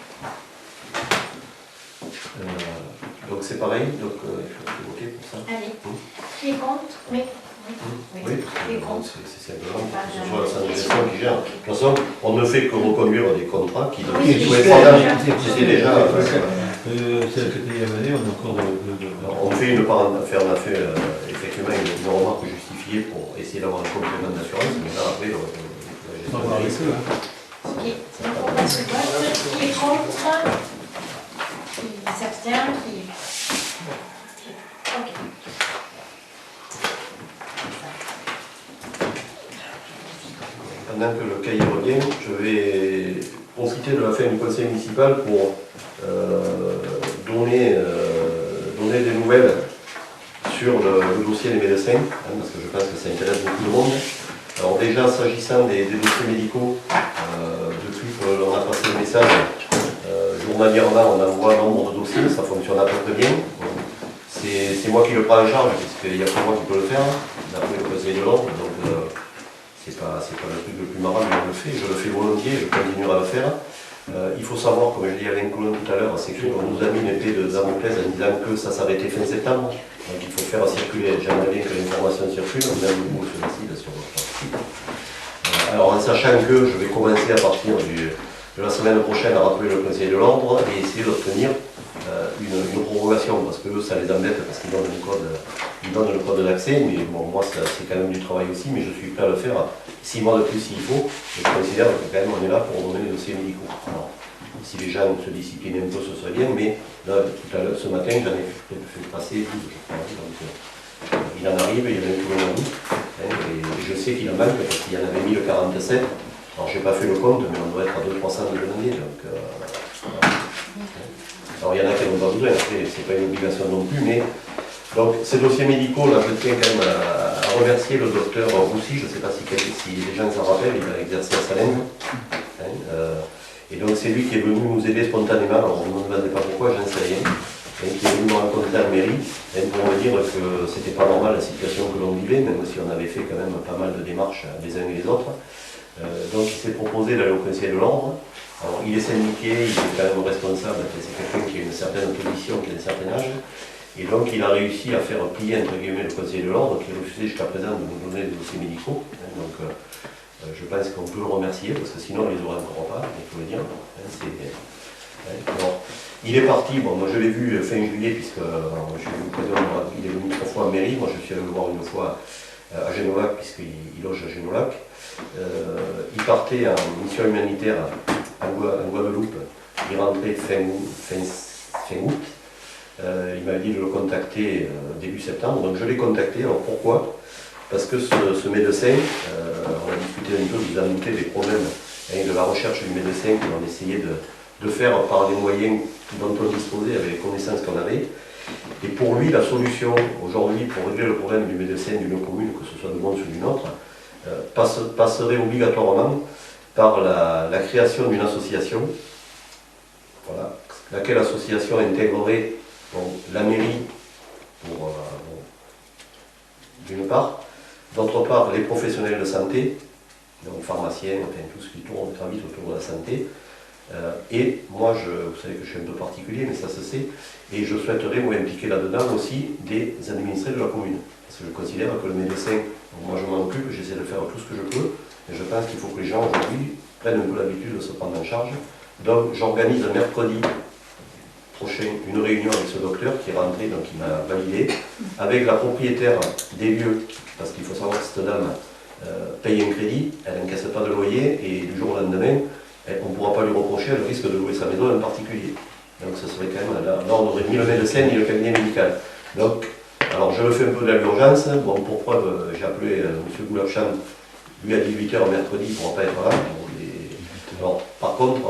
Speaker 1: Donc c'est pareil, donc il faut évoquer pour ça.
Speaker 3: Allez. Qui est contre? Oui.
Speaker 1: Oui,
Speaker 3: Qui est contre?
Speaker 1: c'est simplement que ce soit le centre de gestion qui gère. De toute façon, on ne fait que reconduire des contrats qui
Speaker 3: Oui,
Speaker 1: pouvaient c'était déjà.
Speaker 4: Celle que tu as amenée, on a encore
Speaker 1: On fait effectivement une remarque justifiée pour essayer d'avoir un complément d'assurance, mais là après,
Speaker 4: on va voir avec eux.
Speaker 3: Ok, donc on passe au vote. Qui est contre? Qui s'abstient? Ok.
Speaker 1: Pendant que le cahier revient, je vais profiter de la fin du conseil municipal pour donner des nouvelles sur le dossier des médecins, parce que je pense que ça intéresse beaucoup de monde. Alors déjà, s'agissant des dossiers médicaux, depuis qu'on a passé le message, journalièrement, on envoie un nombre de dossiers, ça fonctionne à peu près bien. C'est moi qui le prends en charge, puisqu'il n'y a que moi qui peux le faire, d'après le conseil de l'ordre, donc c'est pas le truc le plus marrant, mais je le fais volontiers, je continuerai à le faire. Il faut savoir, comme je l'ai dit à Vincolon tout à l'heure, c'est qu'on nous a mis une épée de Damoclès en disant que ça s'arrêtait fin septembre. Donc il faut faire circuler, j'aimerais bien que l'information circule, même vous sur le site, sur votre site. Alors en sachant que je vais commencer à partir de la semaine prochaine à rappeler le conseil de l'ordre et essayer d'obtenir une prorogation, parce que eux ça les embête, parce qu'ils donnent le code d'accès, mais bon, moi c'est quand même du travail aussi, mais je suis prêt à le faire 6 mois de plus s'il faut, et je considère que quand même on est là pour donner les dossiers médicaux. Alors, si les gens se disciplinaient un peu, ce serait bien, mais là, tout à l'heure, ce matin, j'en ai fait passer 12, je crois, donc il en arrive, il y en a tout le monde, et je sais qu'il en manque, parce qu'il y en avait mis le 47, alors j'ai pas fait le compte, mais on doit être à 200-300 de demander, donc voilà. Alors il y en a qui n'ont pas besoin, après c'est pas une obligation non plus, mais donc ces dossiers médicaux, là je tiens quand même à remercier le docteur Roussy, je ne sais pas si les gens s'en rappellent, il a exercé à Salem. Et donc c'est lui qui est venu nous aider spontanément, alors on ne me demandait pas pourquoi, j'en sais rien, et qui est venu me rencontrer à la mairie, pour me dire que c'était pas normal la situation que l'on vivait, même si on avait fait quand même pas mal de démarches les uns et les autres. Donc il s'est proposé d'aller au conseil de l'ordre. Alors, il est syndiqué, il est quand même responsable, c'est quelqu'un qui a une certaine position, qui a un certain âge. Et donc, il a réussi à faire plier, entre guillemets, le conseiller de l'ordre, qui refusait jusqu'à présent de nous donner des dossiers médicaux. Donc, je pense qu'on peut le remercier, parce que sinon, on ne les aurait encore pas, il faut le dire. Alors, il est parti, bon, moi je l'ai vu fin juillet, puisque j'ai eu l'occasion, il est venu 3 fois en mairie, moi je suis allé le voir une fois à Génolac, puisqu'il loge à Génolac. Il partait en mission humanitaire en Guadeloupe, il rentrait fin août. Il m'a dit de le contacter début septembre, donc je l'ai contacté. Alors pourquoi? Parce que ce médecin, on a discuté un peu, vous avez noté des problèmes de la recherche du médecin qu'on essayait de faire par les moyens dont on disposait, avec les connaissances qu'on avait. Et pour lui, la solution aujourd'hui pour régler le problème du médecin d'une commune, que ce soit de Mons ou d'une autre, passerait obligatoirement par la création d'une association, voilà, laquelle association intégrerait la mairie d'une part, d'autre part les professionnels de santé, donc pharmaciens, enfin tout ce qui tourne très vite autour de la santé, et moi, vous savez que je suis un peu particulier, mais ça se sait, et je souhaiterais m'impliquer là-dedans aussi des administrés de la commune, parce que je considère que le médecin, moi je m'en occupe, j'essaie de faire tout ce que je peux, et je pense qu'il faut que les gens aujourd'hui prennent un peu l'habitude de se prendre en charge. Donc j'organise mercredi prochain une réunion avec ce docteur qui est rentré, donc il m'a validé, avec la propriétaire des lieux, parce qu'il faut savoir que cette dame paye un crédit, elle n'encaisse pas de loyer, et du jour au lendemain, on ne pourra pas lui reprocher le risque de louer sa maison en particulier. Donc ce serait quand même l'ordre ni le médecin ni le cabinet médical. Donc, alors je le fais un peu de l'urgence. Bon, pour preuve, j'ai appelé M. Goulabchan, lui à 18h mercredi, il ne pourra pas être là. Alors, par contre,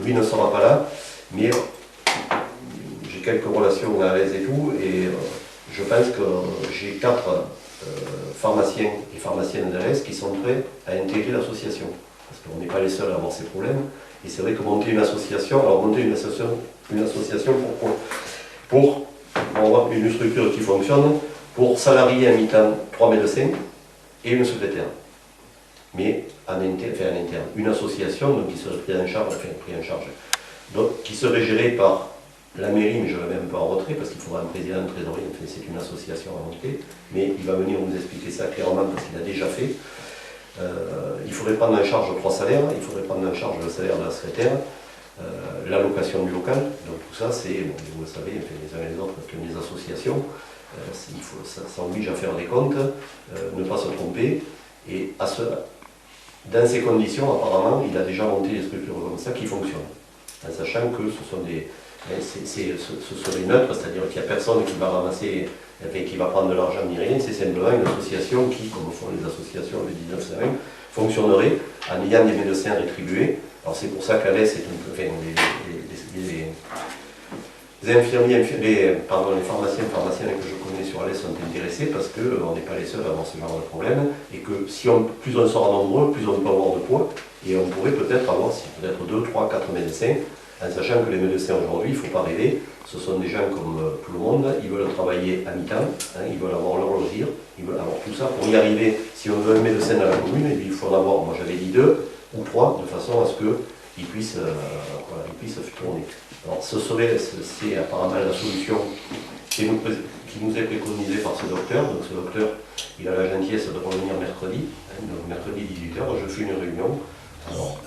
Speaker 1: lui ne sera pas là, mais j'ai quelques relations à l'aise et tout, et je pense que j'ai 4 pharmaciens et pharmaciennes d'AS qui sont prêts à intégrer l'association. Parce qu'on n'est pas les seuls à avoir ces problèmes. Et c'est vrai que monter une association, alors monter une association pour avoir une structure qui fonctionne, pour salarier à mi-temps 3 médecins et une secrétaire. Mais en interne, une association donc, qui serait prise en charge, donc, qui serait gérée par la mairie, mais je ne la mets un peu en retrait parce qu'il faudra un président, un trésorier, enfin, c'est une association à monter, mais il va venir nous expliquer ça clairement parce qu'il a déjà fait. Il faudrait prendre en charge 3 salaires, il faudrait prendre en charge le salaire de la secrétaire, l'allocation du local, donc tout ça c'est, bon, vous le savez, enfin, les uns et les autres, comme les associations, ça oblige à faire des comptes, ne pas se tromper, et dans ces conditions, apparemment, il a déjà monté des structures comme ça qui fonctionnent, en sachant que ce sont ce serait neutre, c'est-à-dire qu'il n'y a personne qui va ramasser, qui va prendre de l'argent ni rien, c'est simplement une association qui, comme font les associations le 19 fonctionnerait en ayant des médecins rétribués. Alors c'est pour ça qu'Alès est un peu, enfin, les infirmiers, les pharmaciennes que je connais sur Alès sont intéressés parce qu'on n'est pas les seuls à avoir ce genre de problème et que si plus on sera nombreux, plus on peut avoir de poids et on pourrait peut-être avoir peut-être 2, 3, 4 médecins, en sachant que les médecins aujourd'hui, il ne faut pas rêver, ce sont des gens comme tout le monde, ils veulent travailler à mi-temps, ils veulent avoir leur loisir, ils veulent avoir tout ça. Pour y arriver, si on veut un médecin dans la commune, il faut en avoir, moi j'avais dit 2 ou 3, de façon à ce qu'ils puissent tourner. Alors c'est apparemment la solution qui nous est préconisée par ce docteur. Donc ce docteur, il a la gentillesse de revenir mercredi, donc mercredi 18h, je fais une réunion. Alors,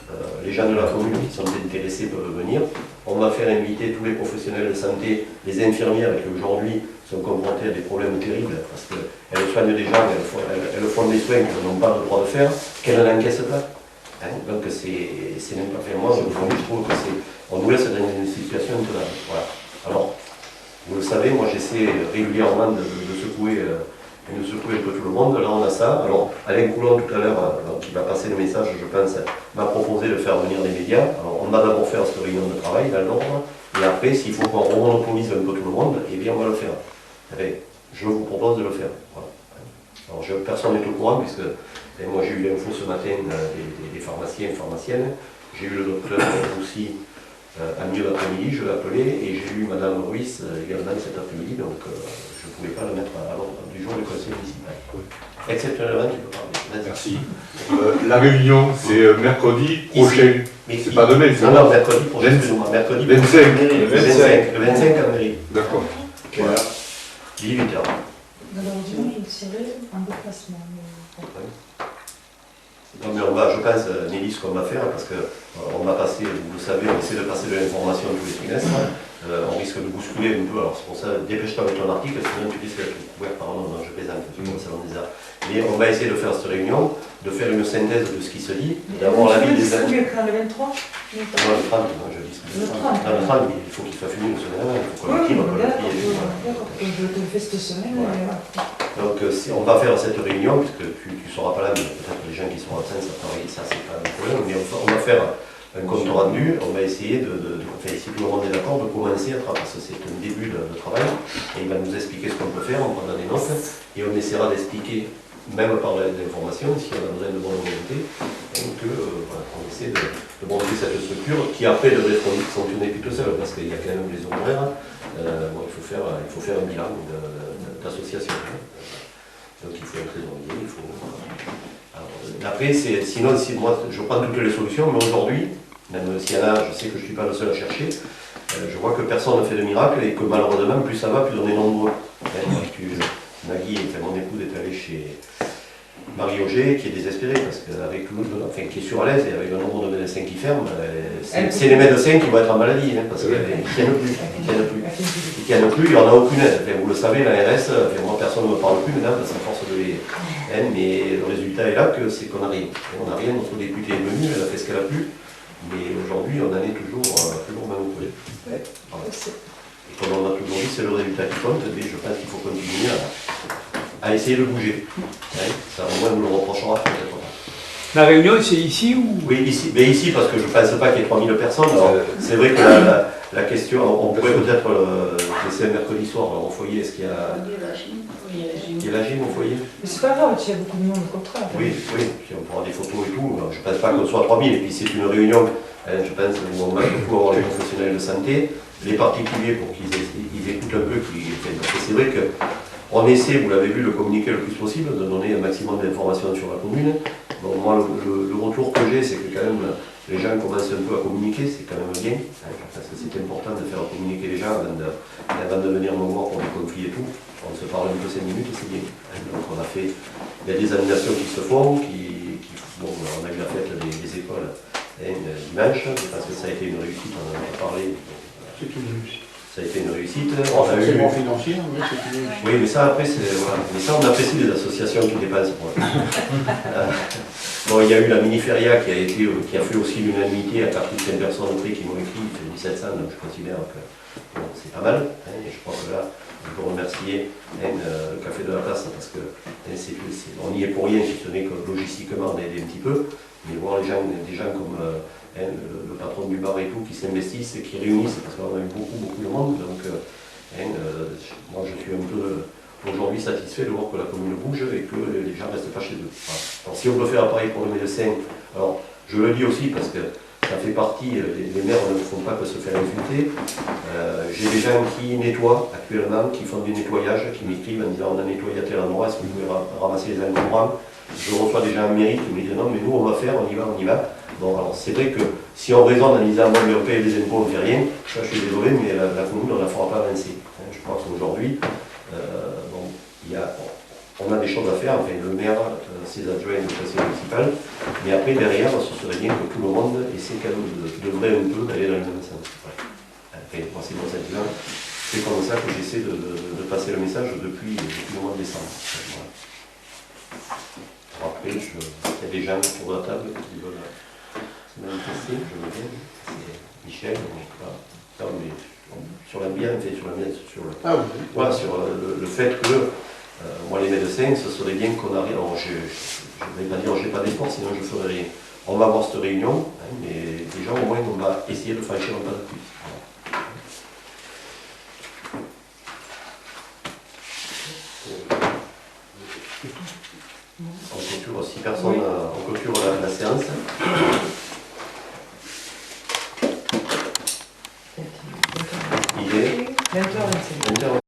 Speaker 1: les gens de la commune qui sont intéressés peuvent venir. On va faire inviter tous les professionnels de santé, les infirmières qui aujourd'hui sont confrontées à des problèmes terribles parce qu'elles soignent des gens, elles font des soins qu'elles n'ont pas le droit de faire, qu'elles n'encaissent pas. Donc c'est même pas fait. Moi, je trouve que on nous laisse dans une situation intenable. Voilà. Alors, vous le savez, moi j'essaie régulièrement de secouer un peu tout le monde. Là on a ça. Alors Alain Coulon tout à l'heure, qui va passer le message, je pense, m'a proposé de faire venir des médias. Alors on va d'abord faire cette réunion de travail dans l'ordre, et après s'il faut qu'on remonopolise un peu tout le monde, eh bien on va le faire. Enfin, je vous propose de le faire. Voilà. Alors personne n'est au courant, puisque moi j'ai eu l'info ce matin des pharmaciens et pharmaciennes. J'ai eu le docteur aussi à milieu d'après-midi, je l'ai appelé, et j'ai eu Madame Ruiz également cet après-midi, donc je ne pouvais pas le mettre à l'ordre du jour du conseil municipal. Exceptionnellement, tu peux parler.
Speaker 8: Merci. La réunion, c'est mercredi prochain.
Speaker 1: Mais
Speaker 8: C'est pas demain, c'est
Speaker 1: non, non, mercredi prochain, excusez-moi, mercredi
Speaker 8: 25.
Speaker 1: prochain. Le 25 à mairie.
Speaker 8: D'accord.
Speaker 1: Voilà. 18h.
Speaker 7: Alors, dimanche, je serai en déplacement.
Speaker 1: Non, mais je pense, Nelly, ce qu'on va faire, parce qu'on va passer, vous le savez, on essaie de passer de l'information tous les trimestres, on risque de bousculer un peu, alors c'est pour ça, dépêche-toi avec ton article, sinon tu risques d'être couvert par non, je plaisante, comme ça on les a. Mais on va essayer de faire cette réunion, de faire une synthèse de ce qui se dit, d'avoir l'avis des amis.
Speaker 7: Le 23
Speaker 1: Non, le 30, non, je dis
Speaker 7: Le 30.
Speaker 1: Non, le 30, il faut qu'il soit fini une semaine avant, il faut qu'on le tire, qu'on le plie et tout.
Speaker 7: D'accord, je te le fais cette semaine.
Speaker 1: Ouais.
Speaker 7: Voilà.
Speaker 1: Donc on va faire cette réunion, puisque tu ne seras pas là, mais peut-être les gens qui seront absents, ça c'est pas un problème, mais on va faire un compte rendu, on va essayer enfin, si tout le monde est d'accord, de commencer à travailler, parce que c'est un début de travail, et il va nous expliquer ce qu'on peut faire, on prendra des notes, et on essaiera d'expliquer, même par l'information, si on a besoin de bonne volonté, qu'on essaie de monter cette structure, qui après devrait fonctionner plutôt seule, parce qu'il y a quand même les honoraires, il faut faire un bilan d'association. Donc il faut un trésorier, il faut... Alors, après, sinon, si moi, je prends toutes les solutions, mais aujourd'hui, même s'il y en a, je sais que je ne suis pas le seul à chercher, je vois que personne ne fait de miracle et que malheureusement, plus ça va, plus on est nombreux. Maggie, mon épouse, est allée chez Marie Auger, qui est désespérée, parce qu'avec qui est sur à l'aise, et avec le nombre de médecins qui ferment, c'est les médecins qui vont être en maladie, parce qu'ils ne tiennent plus. Ils tiennent plus, il n'y en a aucune aide. Enfin, vous le savez, l'ARS, moi personne ne me parle plus maintenant, parce qu'à force de les... mais le résultat est là, c'est qu'on n'a rien. On n'a rien, notre députée est venue, elle a fait ce qu'elle a pu, mais aujourd'hui on en est toujours même au poulet. Voilà. Et comme on a toujours dit, c'est le résultat qui compte, mais je pense qu'il faut continuer à essayer de bouger. Ça au moins nous le reprochera peut-être pas.
Speaker 2: La réunion, c'est ici ou...
Speaker 1: Oui, ici, mais ici parce que je ne pense pas qu'il y ait 3000 personnes. C'est vrai que la question, on pourrait peut-être laisser un mercredi soir au foyer, est-ce qu'il y a... Il y a la gym au foyer?
Speaker 7: Mais c'est pas grave, il y a beaucoup de monde au contraire.
Speaker 1: Oui, puis on prendra des photos et tout. Je ne pense pas qu'on soit 3000, et puis c'est une réunion, je pense, où on va surtout avoir les professionnels de santé, les particuliers pour qu'ils écoutent un peu. C'est vrai qu'on essaie, vous l'avez vu, de communiquer le plus possible, de donner un maximum d'informations sur la commune. Bon, moi, le retour que j'ai, c'est que quand même, les gens commencent un peu à communiquer, c'est quand même bien, parce que c'est important de faire communiquer les gens avant de venir me voir pour des conflits et tout. On se parle un peu 5 minutes et c'est bien. Donc on a fait, il y a des animations qui se font, bon, on a eu la fête des écoles dimanche, parce que ça a été une réussite, on en a parlé.
Speaker 2: C'est une réussite.
Speaker 1: Ça a été une réussite.
Speaker 2: On a eu... financier, mais c'est une réussite.
Speaker 1: Oui, mais ça après, voilà. Mais ça on apprécie les associations qui dépensent. Bon, il y a eu la mini-feria qui a fait aussi l'unanimité à 45 personnes près qui m'ont écrit, il fait 1700, donc je considère que bon, c'est pas mal. Et je crois que là, je peux remercier le Café de la Place parce que on n'y est pour rien, si ce n'est que logistiquement on a aidé un petit peu, mais voir des gens comme le patron du bar et tout qui s'investissent et qui réunissent, parce qu'on a eu beaucoup de monde, donc moi je suis un peu aujourd'hui satisfait de voir que la commune bouge et que les gens ne restent pas chez eux. Voilà. Alors si on peut faire pareil pour le médecin, alors je le dis aussi parce que ça fait partie, les maires ne font pas que se faire insulter. J'ai des gens qui nettoient actuellement, qui font du nettoyage, qui m'écrivent en disant on a nettoyé à tel endroit, est-ce que vous pouvez ramasser les encombrants? Je reçois des gens en mairie qui me disent non mais nous on va faire, on y va. Bon alors c'est vrai que si on raisonne en disant moi on paye les impôts, on ne fait rien, je suis désolé mais la commune on ne la fera pas avancer. Je pense qu'aujourd'hui, on a des choses à faire, enfin le maire, ses adjoints, le conseil municipal, mais après derrière, ce serait bien que tout le monde essaie quand même de vrai un peu d'aller dans le même sens. Enfin, moi c'est mon sentiment, c'est comme ça que j'essaie de passer le message depuis le mois de décembre. Voilà. Après, il y a des gens autour de la table qui veulent se manifester, je veux bien, c'est Michel, non, mais sur la bière, voilà, sur le fait que moi les médecins, ce serait bien qu'on arrive, alors je ne vais pas dire j'ai pas d'espoir, sinon je ferai rien. On va avoir cette réunion, mais déjà au moins on va essayer de franchir un pas de plus. On clôture 6 personnes, on clôture la séance. Il est
Speaker 7: 20h25.